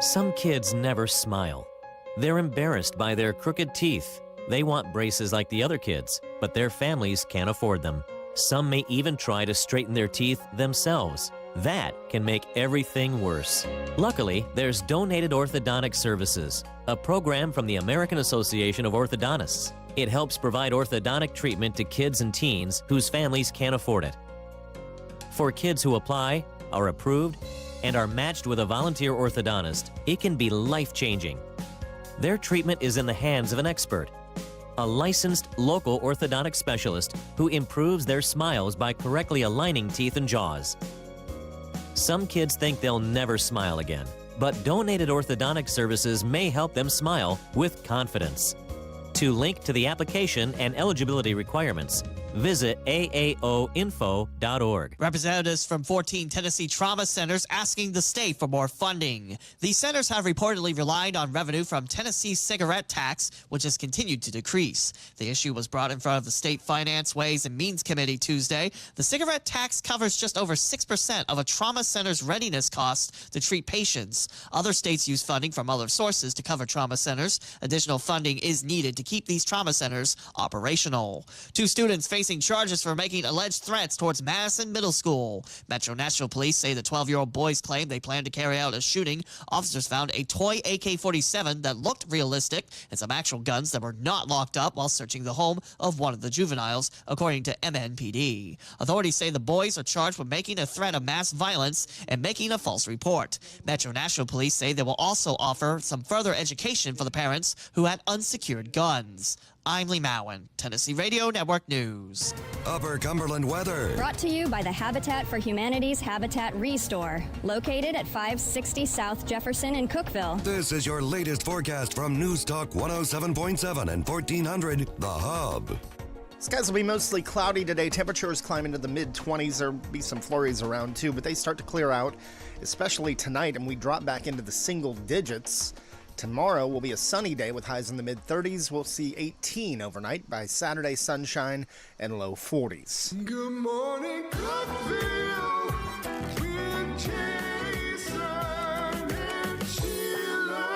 Some kids never smile. They're embarrassed by their crooked teeth. They want braces like the other kids, but their families can't afford them. Some may even try to straighten their teeth themselves. That can make everything worse. Luckily, there's Donated Orthodontic Services, a program from the American Association of Orthodontists. It helps provide orthodontic treatment to kids and teens whose families can't afford it. For kids who apply, are approved, and are matched with a volunteer orthodontist, it can be life-changing. Their treatment is in the hands of an expert, a licensed local orthodontic specialist who improves their smiles by correctly aligning teeth and jaws. Some kids think they'll never smile again, but Donated Orthodontic Services may help them smile with confidence. To link to the application and eligibility requirements, Visit aaoinfo.org. Representatives from 14 Tennessee trauma centers asking the state for more funding. These centers have reportedly relied on revenue from Tennessee's cigarette tax, which has continued to decrease. The issue was brought in front of the State Finance, Ways, and Means Committee Tuesday. The cigarette tax covers just over 6% of a trauma center's readiness cost to treat patients. Other states use funding from other sources to cover trauma centers. Additional funding is needed to keep these trauma centers operational. 2 students facing charges for making alleged threats towards Madison Middle School. Metro Nashville Police say the 12-year-old boys claim they planned to carry out a shooting. Officers found a toy AK-47 that looked realistic and some actual guns that were not locked up while searching the home of one of the juveniles, according to MNPD. Authorities say the boys are charged with making a threat of mass violence and making a false report. Metro Nashville Police say they will also offer some further education for the parents who had unsecured guns. I'm Lee Mowen, Tennessee Radio Network News. Upper Cumberland weather. Brought to you by the Habitat for Humanity's Habitat Restore, located at 560 South Jefferson in Cookeville. This is your latest forecast from News Talk 107.7 and 1400 The Hub. Skies will be mostly cloudy today. Temperatures climb into the mid-20s. There'll be some flurries around too, but they start to clear out, especially tonight, and we drop back into the single digits. Tomorrow will be a sunny day with highs in the mid-30s. We'll see 18 overnight. By Saturday, sunshine and low 40s. Good morning, Cookeville, with Jason and Sheila.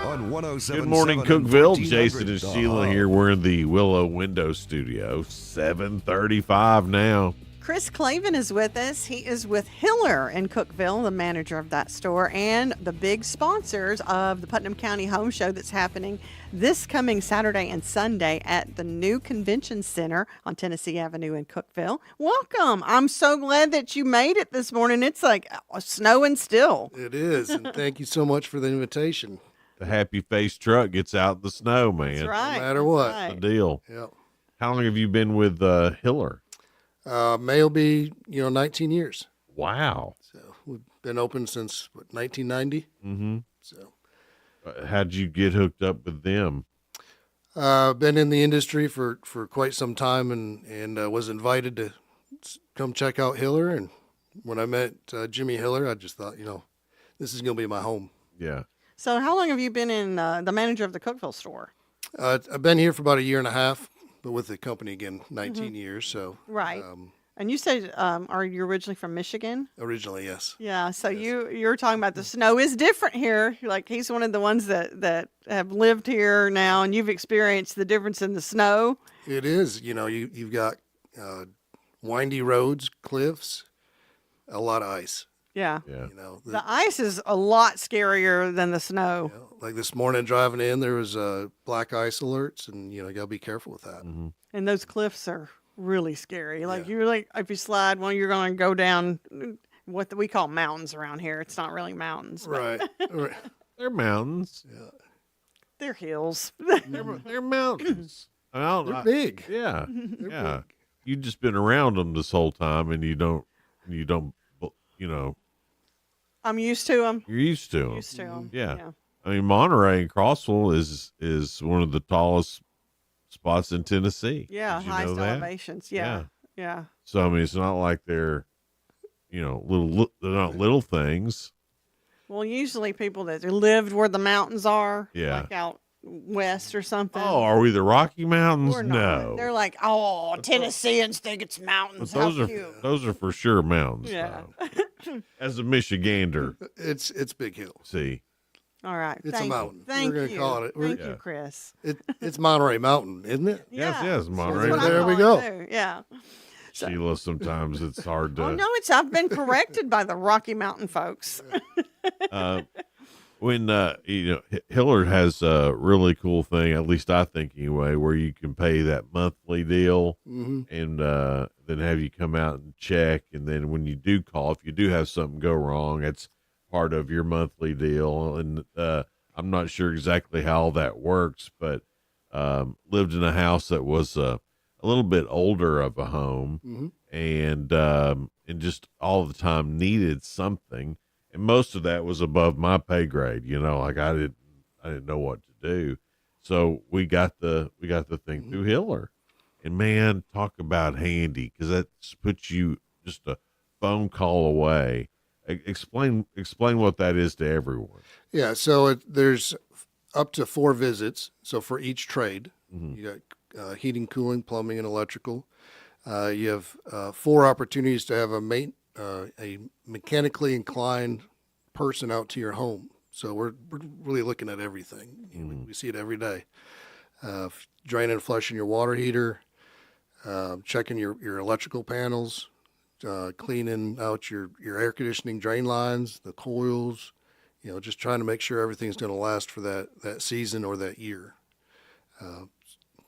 On 107.7 Good morning, Cookeville. Jason and Sheila here. We're in the Willow Window Studio. 7:35 now. Chris Clavin is with us. He is with Hiller in Cookeville, the manager of that store, and the big sponsors of the Putnam County Home Show that's happening this coming Saturday and Sunday at the new Convention Center on Tennessee Avenue in Cookeville. Welcome. I'm so glad that you made it this morning. It's like snowing still. It is, and thank you so much for the invitation. The happy face truck gets out in the snow, man. That's right. No matter what. That's The deal. Yep. How long have you been with Hiller? May will be, 19 years. Wow. So we've been open since, 1990? Mm-hmm. So. How'd you get hooked up with them? Been in the industry for quite some time and was invited to come check out Hiller. And when I met Jimmy Hiller, I just thought, this is going to be my home. Yeah. So how long have you been in the manager of the Cookeville store? I've been here for about a year and a half, but with the company again, 19 years. So right. And you said, are you originally from Michigan? Originally, yes. Yeah. So you're talking about the snow is different here. Like he's one of the ones that have lived here now, and you've experienced the difference in the snow. It is. You've got windy roads, cliffs, a lot of ice. Yeah. Yeah. The ice is a lot scarier than the snow. Like this morning driving in, there was black ice alerts, and you got to be careful with that. Mm-hmm. And those cliffs are really scary. Like you're like, if you slide, you're going to go down what we call mountains around here. It's not really mountains, right? Right. They're mountains. Yeah. They're hills. They're mountains. They're big. Yeah. They're Yeah. big. You've just been around them this whole time, and you don't. I'm used to them. You're used to them. Used to 'em. Yeah. Yeah. I mean, Monterey and Crossville is one of the tallest spots in Tennessee. Yeah, Did you highest know that? elevations. Yeah. Yeah. So I mean, it's not like they're, they're not little things. Well, usually people that lived where the mountains are, Yeah. like out west or something. Oh, are we the Rocky Mountains? We're not. No. They're like, oh, Tennesseans think it's mountains. But How cute. those are for sure mountains. Yeah. As a Michigander, It's big hill. see. All right. It's Thank a mountain. You. Thank We're you. gonna call it. Thank you, Chris. It's Monterey Mountain, isn't it? Yes, Monterey. That's what I There we call go. it too. Yeah. Sheila, sometimes it's hard to. Oh no, I've been corrected by the Rocky Mountain folks. When Hillard has a really cool thing, at least I think anyway, where you can pay that monthly deal and then have you come out and check, and then when you do call, if you do have something go wrong, it's part of your monthly deal. And I'm not sure exactly how that works, but lived in a house that was a little bit older of a home, and just all the time needed something. And most of that was above my pay grade, like I didn't know what to do. So we got the thing through Hiller. And man, talk about handy, because that puts you just a phone call away. Explain what that is to everyone. Yeah, so there's up to 4 visits. So for each trade, you got heating, cooling, plumbing, and electrical. You have 4 opportunities to have a mechanically inclined person out to your home. So we're really looking at everything. We see it every day. Draining and flushing your water heater, checking your electrical panels, cleaning out your air conditioning drain lines, the coils, just trying to make sure everything's going to last for that season or that year.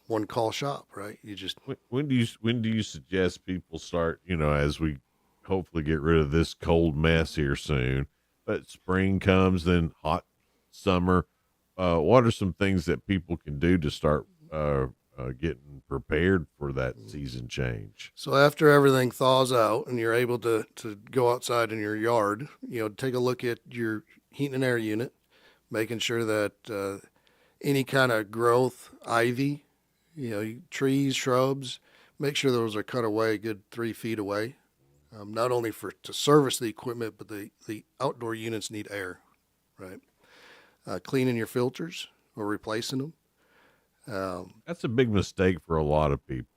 One call shop, right? You just when do you suggest people start, as we hopefully get rid of this cold mess here soon, but spring comes, then hot summer, what are some things that people can do to start getting prepared for that season change? So after everything thaws out and you're able to go outside in your yard, take a look at your heating and air unit, making sure that any kind of growth, ivy, trees, shrubs, make sure those are cut away a good 3 feet away. Not only to service the equipment, but the outdoor units need air, right? Cleaning your filters or replacing them. That's a big mistake for a lot of people.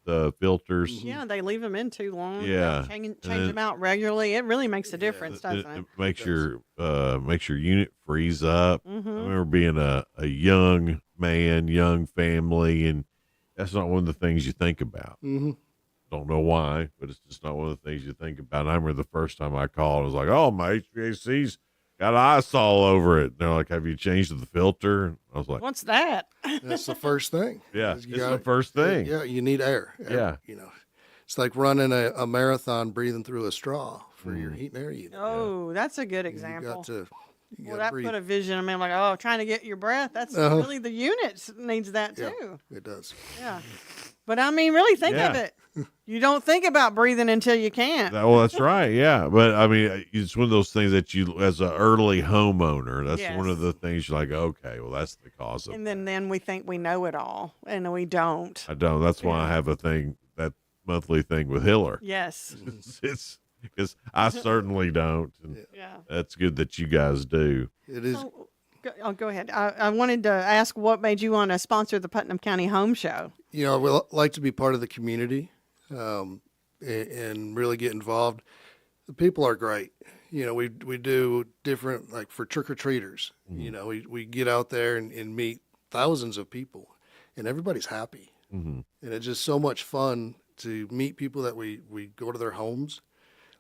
The filters. Yeah, they leave them in too long. Yeah. Change them out regularly. It really makes a difference, doesn't it? It makes your unit freeze up. Mhm. I remember being a young man, young family, and that's not one of the things you think about. Mm-hmm. Don't know why, but it's just not one of the things you think about. And I remember the first time I called, I was like, "Oh, my HVAC's got ice all over it." They're like, "Have you changed the filter?" I was like, What's that? That's the first thing. Yeah, Is it's the first thing. Yeah, you need air. Yeah. It's like running a marathon breathing through a straw for your heat and air unit. Oh, that's a good You example. got to Well, that breathe. put a vision. I mean, like, oh, trying to get your breath. That's Uh-huh. really the unit needs that Yeah, too. it does. Yeah. But I mean, really think of Yeah. it. You don't think about breathing until you can't. Well, that's right. Yeah. But I mean, it's one of those things that you, as an early homeowner, that's one of the things you're like, okay, well, that's the cause of it. And then we think we know it all, and we don't. I don't. That's why I have that monthly thing with Hiller. Yes. It's because I certainly don't. And Yeah. that's good that you guys do. It is. Go ahead. I wanted to ask what made you want to sponsor the Putnam County Home Show? We like to be part of the community and really get involved. The people are great. We do different, like for trick-or-treaters. We get out there and meet thousands of people, and everybody's happy. Mm-hmm. And it's just so much fun to meet people that we go to their homes.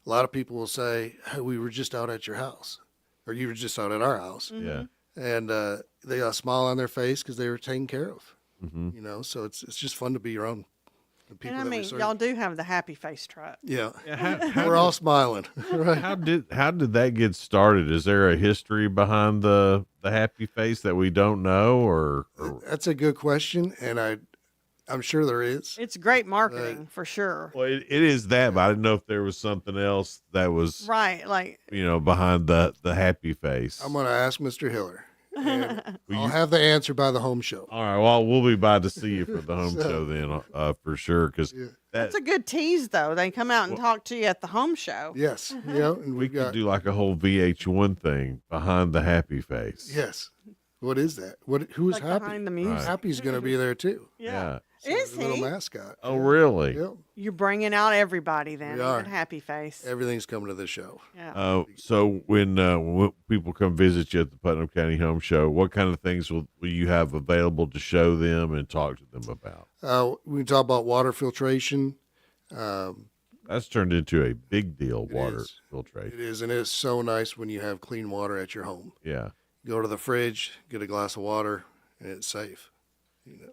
A lot of people will say, "Hey, we were just out at your house," or "You were just out at our house." Yeah. And they got a smile on their face because they were taken care of. Mm-hmm. So it's just fun to be around the people And I that we mean, serve. y'all do have the happy face truck. Yeah, How we're all smiling. Right? How did that get started? Is there a history behind the happy face that we don't know, or? That's a good question, and I'm sure there is. It's great marketing for sure. Well, it is that, but I didn't know if there was something else that was Right, like behind the happy face. I'm going to ask Mr. Hiller. And I'll have the answer by the home show. All right. Well, we'll be by to see you for the home show then, for sure. Because that's a good tease, though. They come out and talk to you at the home show. Yes. And we could do like a whole VH1 thing behind the happy face. Yes. What is that? Who's Like happy? behind the music. Happy's going to be there too. Yeah. So Is the little he? mascot. Oh, really? Yep. You're bringing out everybody then. We are. With happy face. Everything's coming to the show. Yeah. So when people come visit you at the Putnam County Home Show, what kind of things will you have available to show them and talk to them about? We talk about water filtration. That's turned into a big deal, water is. filtration. It is, and it's so nice when you have clean water at your home. Yeah. Go to the fridge, get a glass of water, and it's safe.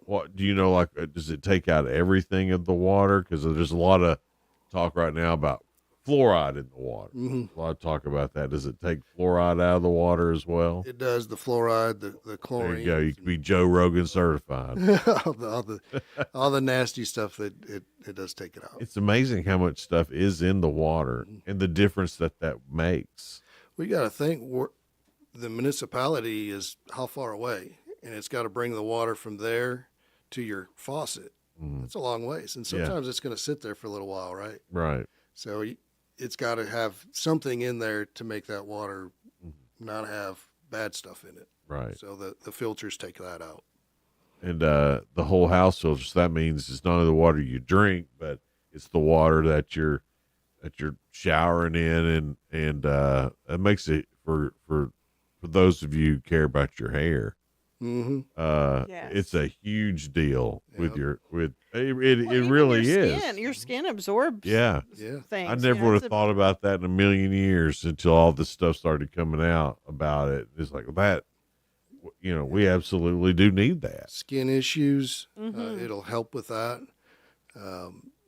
What do you know? Like, does it take out everything of the water? Because there's a lot of talk right now about fluoride in the water. Mm-hmm. A lot of talk about that. Does it take fluoride out of the water as well? It does, the fluoride, the chlorine. There you go. You can be Joe Rogan certified. all the nasty stuff that it does take it out. It's amazing how much stuff is in the water and the difference that makes. We got to think the municipality is how far away, and it's got to bring the water from there to your faucet. That's a long ways. And sometimes it's going to sit there for a little while, right? Right. So it's got to have something in there to make that water not have bad stuff in it. Right. So the filters take that out. And the whole house filters, that means it's not only the water you drink, but it's the water that you're showering in, and it makes it for those of you who care about your hair. It's a huge deal with it really is. Your skin absorbs things. I never would have thought about that in a million years until all this stuff started coming out about it. It's like that, we absolutely do need that. Skin issues, it'll help with that.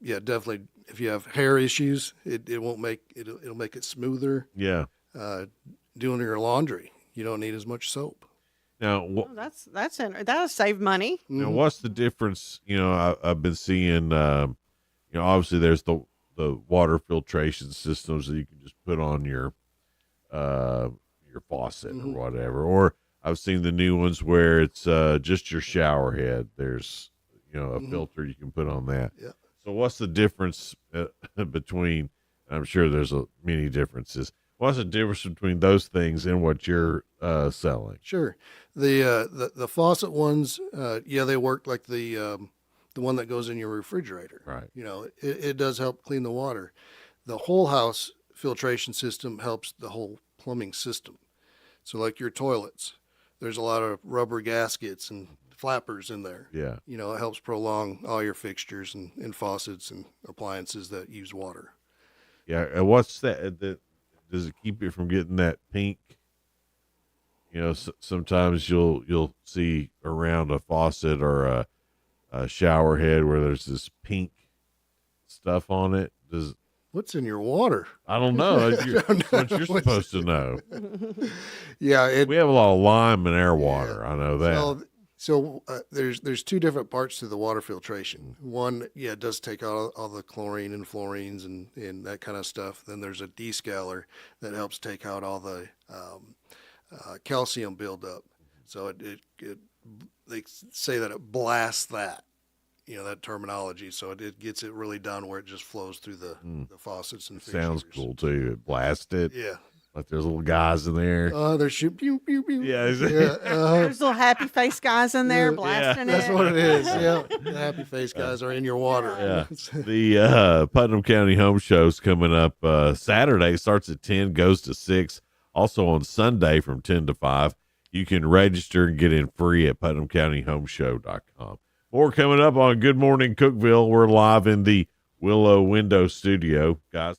Definitely. If you have hair issues, it'll make it smoother. Yeah. Doing your laundry, you don't need as much soap. Now, that'll save money. Now, what's the difference? I've been seeing. Obviously, there's the water filtration systems that you can just put on your faucet or whatever. Or I've seen the new ones where it's just your shower head. There's a filter you can put on that. Yeah. So what's the difference between? I'm sure there's many differences. What's the difference between those things and what you're selling? Sure. The faucet ones, they work like the one that goes in your refrigerator. Right. It does help clean the water. The whole house filtration system helps the whole plumbing system. So like your toilets, there's a lot of rubber gaskets and flappers in there. Yeah. It helps prolong all your fixtures and faucets and appliances that use water. Yeah. And what's that? Does it keep it from getting that pink? Sometimes you'll see around a faucet or a shower head where there's this pink stuff on it. What's in your water? I don't know. What you're supposed to know. Yeah. We have a lot of lime in our water. I know that. So there's two different parts to the water filtration. One, it does take out all the chlorine and fluorines and that kind of stuff. Then there's a descaler that helps take out all the calcium buildup. So they say that it blasts that, that terminology. So it gets it really done where it just flows through the faucets and fixtures. Sounds cool too. It blast it. Yeah. Like there's little guys in there. They're shooting pew, pew, pew. Yeah. There's little happy face guys in there blasting it. That's what it is. Yeah. The happy face guys are in your water. Yeah. The Putnam County Home Show's coming up Saturday. Starts at 10, goes to 6. Also on Sunday from 10 to 5. You can register and get in free at PutnamCountyHomeshow.com. More coming up on Good Morning Cookeville. We're live in the Willow Window Studio, guys.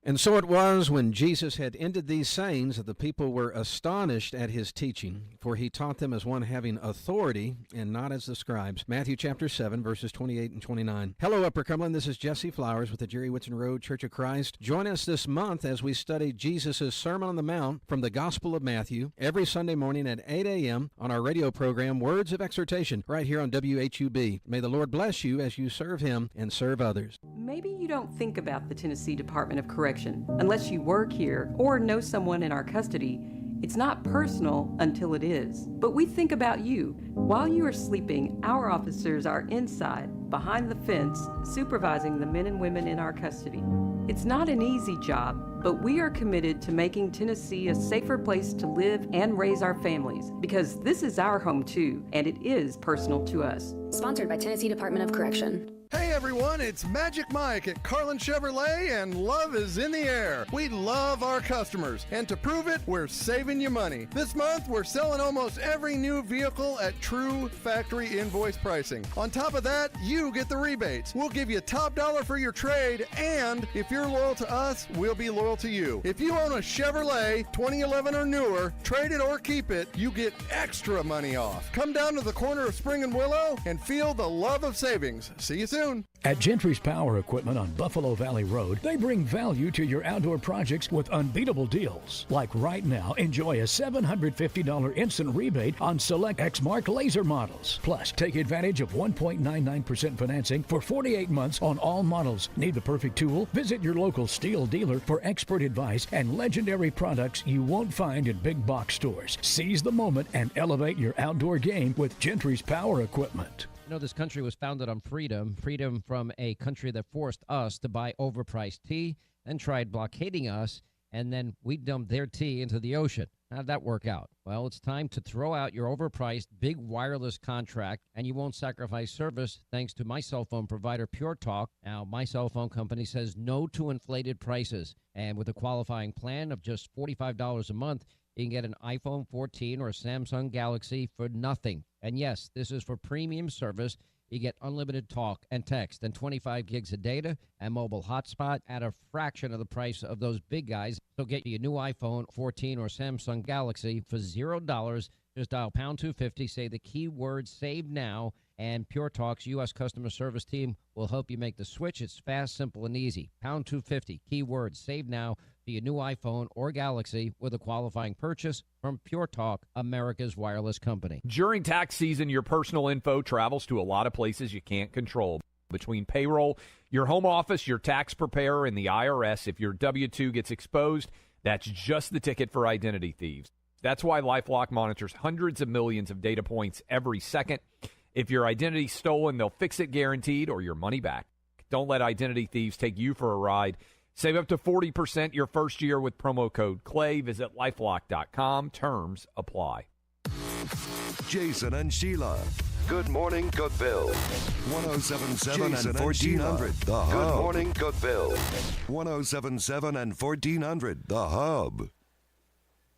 And so it was when Jesus had ended these sayings that the people were astonished at his teaching, for he taught them as one having authority and not as the scribes. Matthew chapter 7, verses 28 and 29. Hello, Upper Cumberland. This is Jesse Flowers with the Jerry Whitson Road Church of Christ. Join us this month as we study Jesus' Sermon on the Mount from the Gospel of Matthew every Sunday morning at 8 a.m. on our radio program, Words of Exhortation, right here on WHUB. May the Lord bless you as you serve him and serve others. Maybe you don't think about the Tennessee Department of Correction unless you work here or know someone in our custody. It's not personal until it is. But we think about you. While you are sleeping, our officers are inside, behind the fence, supervising the men and women in our custody. It's not an easy job, but we are committed to making Tennessee a safer place to live and raise our families, because this is our home too, and it is personal to us. Sponsored by Tennessee Department of Correction. Hey everyone, it's Magic Mike at Carlin Chevrolet, and love is in the air. We love our customers, and to prove it, we're saving you money. This month, we're selling almost every new vehicle at true factory invoice pricing. On top of that, you get the rebates. We'll give you top dollar for your trade, and if you're loyal to us, we'll be loyal to you. If you own a Chevrolet 2011 or newer, trade it or keep it, you get extra money off. Come down to the corner of Spring and Willow and feel the love of savings. See you soon. soon. At Gentry's Power Equipment on Buffalo Valley Road, they bring value to your outdoor projects with unbeatable deals. Like right now, enjoy a $750 instant rebate on select Exmark laser models. Plus, take advantage of 1.99% financing for 48 months on all models. Need the perfect tool? Visit your local Steel dealer for expert advice and legendary products you won't find in big box stores. Seize the moment and elevate your outdoor game with Gentry's Power Equipment. You know, this country was founded on freedom from a country that forced us to buy overpriced tea and tried blockading us, and then we dumped their tea into the ocean. How'd that work out? Well, it's time to throw out your overpriced big wireless contract, and you won't sacrifice service thanks to my cell phone provider, Pure Talk. Now, my cell phone company says no to inflated prices, and with a qualifying plan of just $45 a month, you can get an iPhone 14 or a Samsung Galaxy for nothing. And yes, this is for premium service. You get unlimited talk and text and 25 gigs of data and mobile hotspot at a fraction of the price of those big guys. So get your new iPhone 14 or Samsung Galaxy for $0. Just dial pound 250, say the keyword save now, and Pure Talk's U.S. customer service team will help you make the switch. It's fast, simple, and easy. Pound 250, keyword save now for your new iPhone or Galaxy with a qualifying purchase from Pure Talk, America's wireless company. During tax season, your personal info travels to a lot of places you can't control. Between payroll, your home office, your tax preparer, and the IRS, if your W-2 gets exposed, that's just the ticket for identity thieves. That's why LifeLock monitors hundreds of millions of data points every second. If your identity's stolen, they'll fix it guaranteed or your money back. Don't let identity thieves take you for a ride. Save up to 40% your first year with promo code CLAY. Visit lifelock.com. Terms apply. Jason and Sheila. Good morning, Cookeville. 1077 and 1400, The Hub. Good morning, Cookeville. 1077 and 1400, The Hub.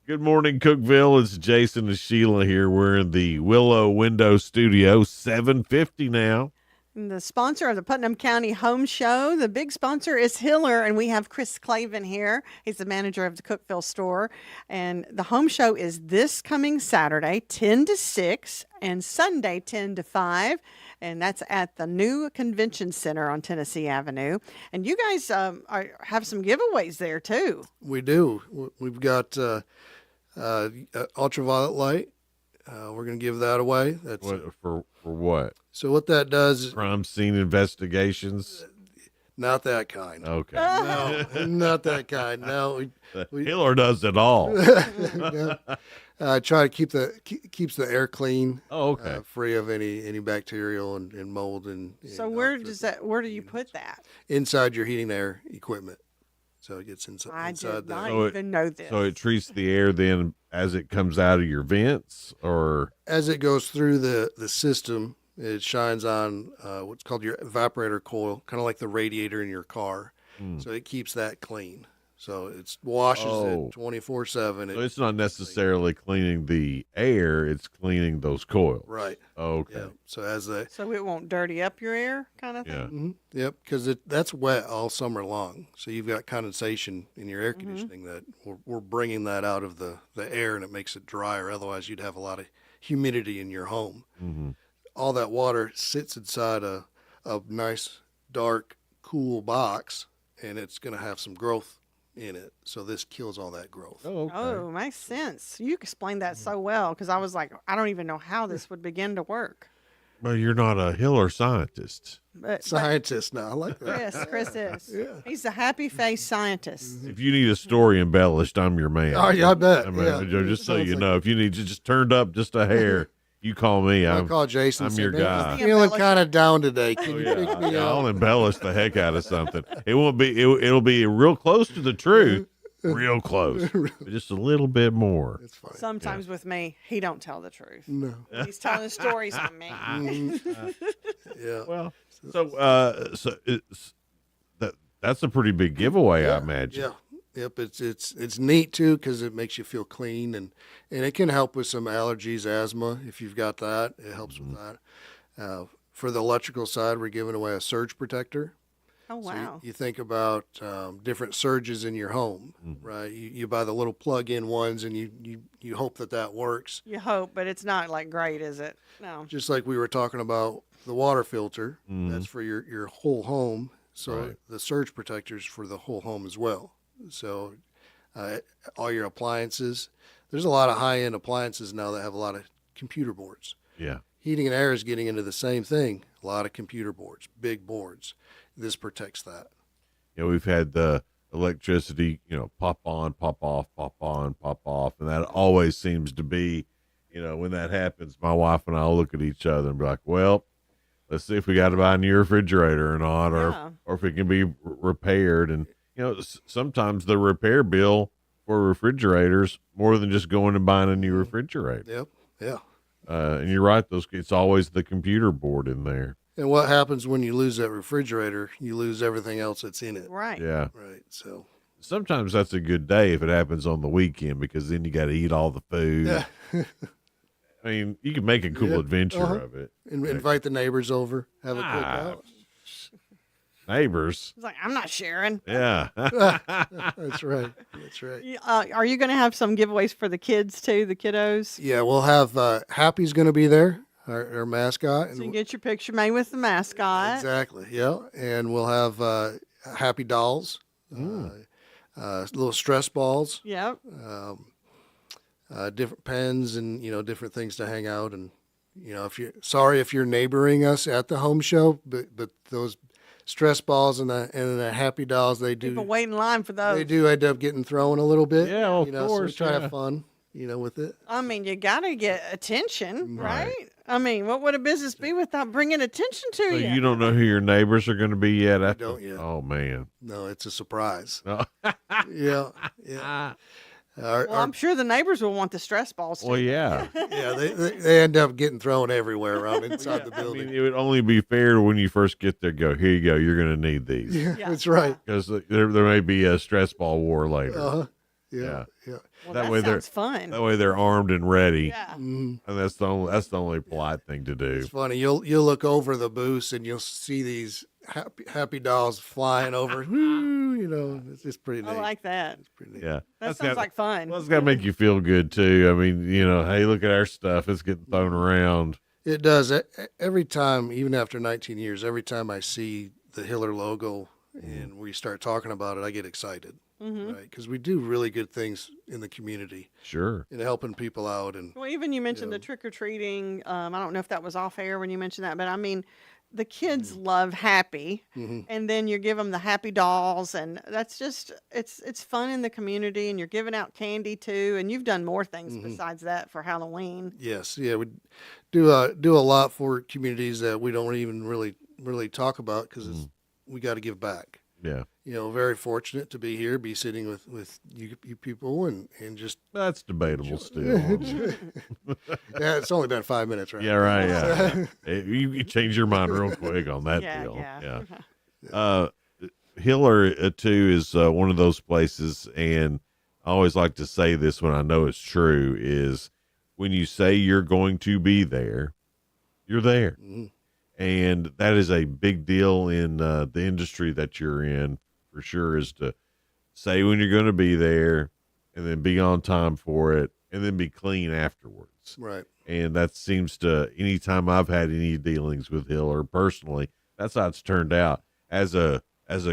Good morning, Cookeville. It's Jason and Sheila here. We're in the Willow Window Studio, 750 now. The sponsor of the Putnam County Home Show, the big sponsor is Hiller, and we have Chris Clavin here. He's the manager of the Cookeville store. And the home show is this coming Saturday, 10 to 6, and Sunday, 10 to 5. And that's at the new convention center on Tennessee Avenue. And you guys have some giveaways there, too. We do. We've got ultraviolet light. We're going to give that away. That's for what? So what that does is crime scene investigations. Not that kind. Okay. No, not that kind. No, Hiller does it all. Try to keeps the air clean. Oh, okay. Free of any bacterial and mold and. So where do you put that? Inside your heating air equipment. So it gets inside. I did not there. even know this. So it treats the air then as it comes out of your vents, or as it goes through the system, it shines on what's called your evaporator coil, kind of like the radiator in your car. So it keeps that clean. So it washes it 24/7. So it's not necessarily cleaning the air; it's cleaning those coils. Right. Okay. Yeah. So it won't dirty up your air, kind of thing. Yeah. Mm-hmm. Yep, because that's wet all summer long. So you've got condensation in your air conditioning that we're bringing that out of the air, and it makes it drier. Otherwise, you'd have a lot of humidity in your home. Mm-hmm. All that water sits inside a nice, dark, cool box, and it's going to have some growth in it. So this kills all that growth. Oh, okay. Oh, makes sense. You explained that so well, because I was like, I don't even know how this would begin to work. Well, you're not a Hiller scientist. Scientist now. I like that. Chris is. Yeah. He's a happy face scientist. If you need a story embellished, I'm your man. Oh, yeah, I bet. Just so you know, if you need to just turned up just a hair, you call me. I'll call Jason. I'm your guy. Feeling kind of down today. Can you pick me up? I'll embellish the heck out of something. It won't be. It'll be real close to the truth. Real close. Just a little bit more. It's fine. Sometimes with me, he don't tell the truth. No. He's telling stories on me. Yeah. Well, so that's a pretty big giveaway, I imagine. Yeah. Yep. It's neat too because it makes you feel clean and it can help with some allergies, asthma if you've got that. It helps with that. For the electrical side, we're giving away a surge protector. Oh, wow. So you think about different surges in your home, right? You buy the little plug-in ones, and you hope that works. You hope, but it's not like great, is it? No. Just like we were talking about the water filter. Mhm. That's for your whole home. So Right. the surge protector's for the whole home as well. So all your appliances. There's a lot of high-end appliances now that have a lot of computer boards. Yeah. Heating and air is getting into the same thing. A lot of computer boards, big boards. This protects that. We've had the electricity, pop on, pop off, pop on, pop off. And that always seems to be, when that happens, my wife and I will look at each other and be like, well, let's see if we got to buy a new refrigerator or not, or if it can be repaired. And, sometimes the repair bill for refrigerators more than just going and buying a new refrigerator. Yep. Yeah. And you're right. It's always the computer board in there. And what happens when you lose that refrigerator? You lose everything else that's in it. Right. Yeah. Right. So sometimes that's a good day if it happens on the weekend, because then you got to eat all the food. Yeah. I mean, you can make a cool adventure of it. Invite the neighbors over, have a cookout. Neighbors. It's like, I'm not sharing. Yeah. That's right. That's right. Are you going to have some giveaways for the kids too, the kiddos? Yeah, we'll have Happy's going to be there, our mascot. So you can get your picture made with the mascot. Exactly. Yeah, and we'll have Happy dolls, little stress balls. Yep. Different pens and different things to hang out. And if you're neighboring us at the home show, but those stress balls and the Happy dolls, People wait in line for those. They do end up getting thrown a little bit. Yeah, of So we course, try to yeah. have fun, with it. I mean, you got to get attention, Right. right? I mean, what would a business be without bringing attention to So you? you don't know who your neighbors are going to be yet? don't yet. Oh, man. No, it's a surprise. No. Yeah. Yeah. Well, I'm sure the neighbors will want the stress balls too. Well, yeah. Yeah, they end up getting thrown everywhere around inside the I building. mean, it would only be fair when you first get there, go, here you go, you're going to need these. Yeah, that's right. Because there may be a stress ball war later. Uh-huh. Yeah. Yeah. Well, that that way sounds fun. That way they're armed and ready. Yeah. And that's the only polite thing to do. It's funny. You'll look over the booths and you'll see these happy dolls flying over. Woo, it's pretty neat. I like that. It's pretty neat. Yeah. That sounds like fun. Well, it's got to make you feel good too. I mean, hey, look at our stuff. It's getting thrown around. It does. Every time, even after 19 years, every time I see the Hiller logo and we start talking about it, I get excited. Mhm. Right? Because we do really good things in the community. Sure. And helping people out. And Well, even you mentioned the trick or treating. I don't know if that was off air when you mentioned that, but I mean, the kids love Happy, and then you give them the Happy dolls, and that's just it's fun in the community, and you're giving out candy too, and you've done more things besides that for Halloween. yes, yeah, we do a lot for communities that we don't even really talk about because we got to give back. Yeah. Very fortunate to be here, be sitting with you people and just. That's debatable still. Yeah, it's only been 5 minutes, right? Yeah, right. Yeah. You change your mind real quick on that Yeah, deal. yeah. Hiller, too, is one of those places, and I always like to say this when I know it's true, is when you say you're going to be there, you're there. And that is a big deal in the industry that you're in, for sure, is to say when you're going to be there and then be on time for it and then be clean afterwards. Right. And that seems to, anytime I've had any dealings with Hiller personally, that's how it's turned out. As a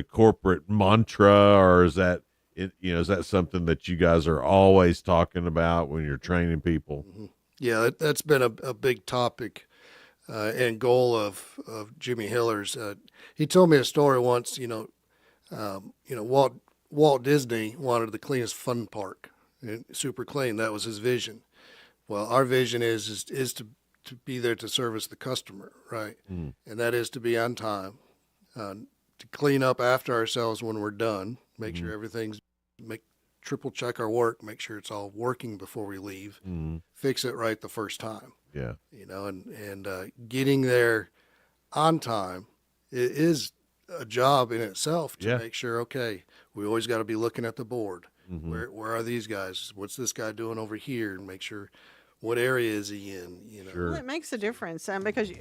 corporate mantra, or is that is that something that you guys are always talking about when you're training people? Yeah, that's been a big topic and goal of Jimmy Hiller's. He told me a story once. Walt Disney wanted the cleanest fun park, super clean. That was his vision. Well, our vision is to be there to service the customer, right? And that is to be on time, to clean up after ourselves when we're done, make sure everything's triple check our work, make sure it's all working before we leave, fix it right the first time. Yeah. And getting there on time is a job in itself to make sure, okay, we always got to be looking at the board. Where are these guys? What's this guy doing over here? And make sure, what area is he in? Well, it makes a difference because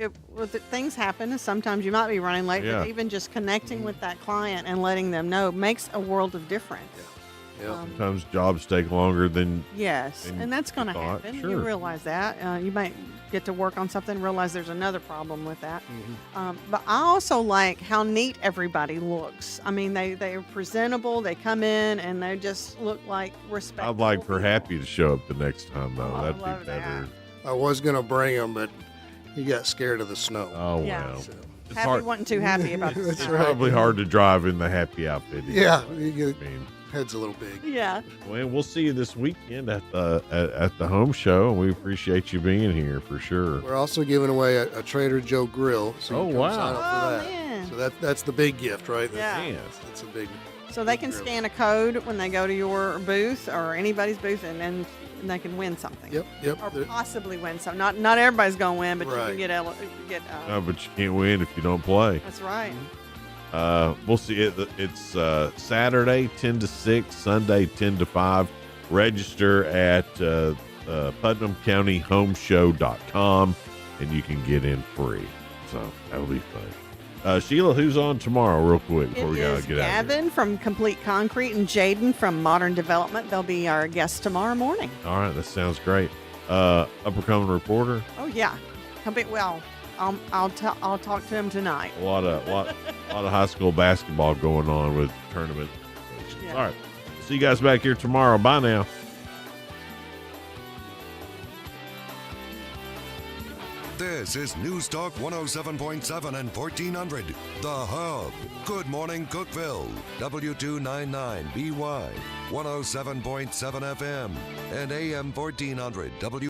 things happen, and sometimes you might be running late, Yeah. but even just connecting with that client and letting them know makes a world of difference. Sometimes jobs take longer than. Yes, than and that's going to you thought. happen. Sure. You realize that. You might get to work on something, realize there's another problem with that. But I also like how neat everybody looks. I mean, they're presentable. They come in and they just look like respectable. I'd like for Happy to show up the next time, though. Oh, That'd I love be better. I was going to bring him, but he got scared of the snow. Oh, Yeah. well. So- It's Happy hard- wasn't too happy about That's this. right. Probably hard to drive in the Happy outfit. Yeah, I you get, mean, head's a little big. Yeah. well, we'll see you this weekend at the home show, and we appreciate you being here for sure. We're also giving away a Trader Joe grill. So Oh, you come wow. sign up for that. man. So that's the big gift, right? Yeah. That's a big. So they can grill. scan a code when they go to your booth or anybody's booth, and then they can win something. Yep. Or There- possibly win something. Not everybody's going to win, but you Right. can get. No, but you can't win if you don't play. That's right. We'll see. It's Saturday 10 to 6, Sunday 10 to 5. Register at PutnamCountyHomeshow.com, and you can get in free. So that'll be fun. Sheila, who's on tomorrow, real quick, before It we gotta is get out of here? Gavin from Complete Concrete and Jaden from Modern Development. They'll be our guests tomorrow morning. All right, that sounds great. Upper Common Reporter, Oh yeah, I'll talk to him tonight. a lot of high school basketball going on with tournament. Yeah. All right, see you guys back here tomorrow. Bye now. This is News Talk 107.7 and 1400. The Hub. Good morning, Cookeville. W299BY. 107.7 FM and AM 1400.